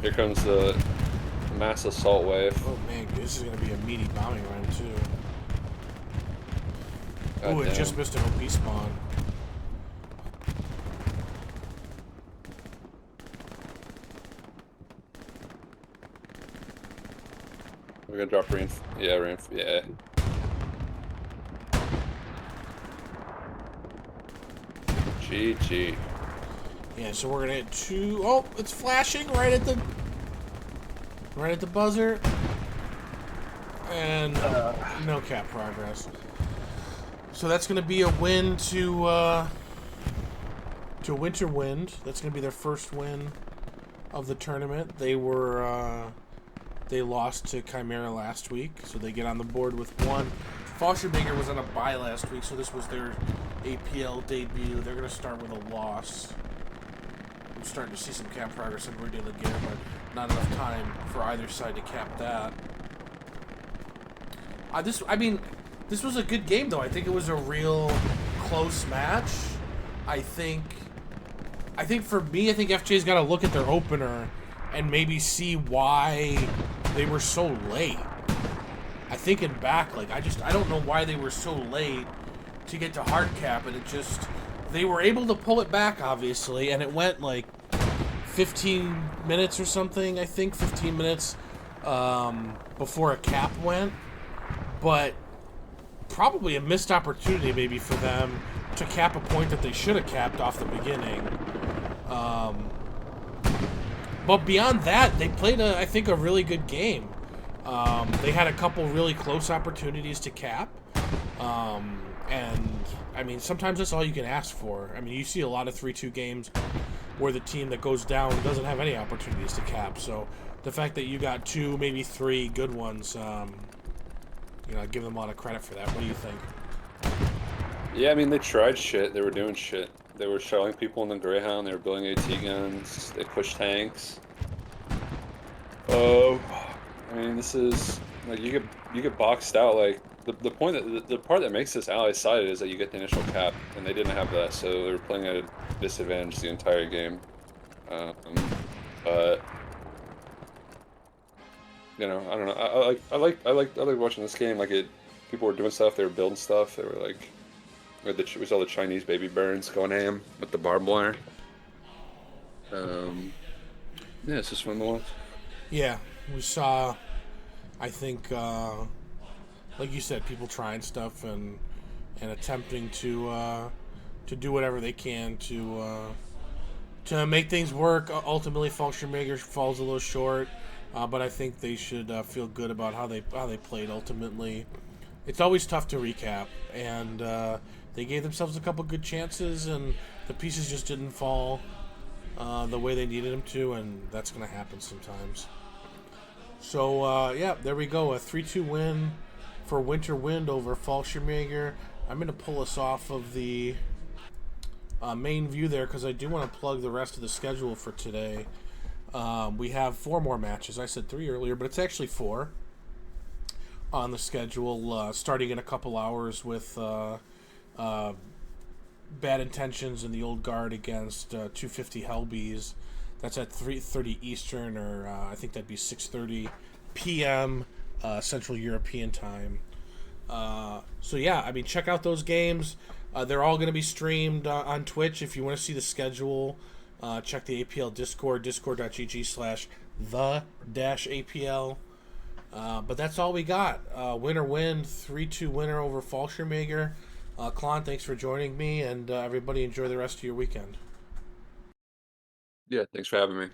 Here comes the mass assault wave. Oh man, this is gonna be a meaty bombing run too. God Ooh, it damn. just missed an OP spawn. We're gonna drop yeah. GG. Yeah, so we're gonna hit 2. Oh, it's flashing right at the buzzer. And no cap progress. So that's gonna be a win to Winter Wind. That's gonna be their first win of the tournament. They lost to Chimera last week, so they get on the board with 1. Fallschirmjager was on a bye last week, so this was their APL debut. They're going to start with a loss. I'm starting to see some cap progress in Rue de la Guerre, but not enough time for either side to cap that. This was a good game, though. I think it was a real close match. I think for me, I think FJ's got to look at their opener and maybe see why they were so late. I think in back, like, I don't know why they were so late to get to hard cap, and they were able to pull it back, obviously, and it went like 15 minutes or something, I think. 15 minutes before a cap went. But probably a missed opportunity maybe for them to cap a point that they should have capped off the beginning. But beyond that, they played, I think, a really good game. They had a couple really close opportunities to cap. And, I mean, sometimes that's all you can ask for. I mean, you see a lot of 3-2 games where the team that goes down doesn't have any opportunities to cap. So the fact that you got 2, maybe 3 good ones, I give them a lot of credit for that. What do you think? Yeah, I mean, they tried shit. They were doing shit. They were shelling people in the Greyhound. They were building AT guns. They pushed tanks. I mean, this is like you get boxed out. Like the point that the part that makes this ally sided is that you get the initial cap, and they didn't have that, so they were playing at a disadvantage the entire game. But I don't know. I like watching this game. Like people were doing stuff. They were building stuff. They were like. We saw the Chinese baby burns going ham with the barbed wire. Yeah, it's just fun to watch. Yeah, we saw, I think, like you said, people trying stuff and attempting to do whatever they can to make things work. Ultimately, Fallschirmjager falls a little short, but I think they should feel good about how they played. Ultimately, it's always tough to recap, and they gave themselves a couple good chances, and the pieces just didn't fall the way they needed them to, and that's going to happen sometimes. So, yeah, there we go. A 3-2 win for Winter Wind over Fallschirmjager. I'm going to pull us off of the main view there because I do want to plug the rest of the schedule for today. We have 4 more matches. I said 3 earlier, but it's actually 4 on the schedule, starting in a couple hours with Bad Intentions and the Old Guard against 250 Hellbees. That's at 3:30 Eastern, or I think that'd be 6:30 p.m. Central European time. So yeah, I mean, check out those games. They're all going to be streamed on Twitch. If you want to see the schedule, check the APL Discord, discord.gg/the-APL. But that's all we got. Winner win, 3-2 winner over Fallschirmjager. Klon, thanks for joining me, and everybody enjoy the rest of your weekend. Yeah, thanks for having me.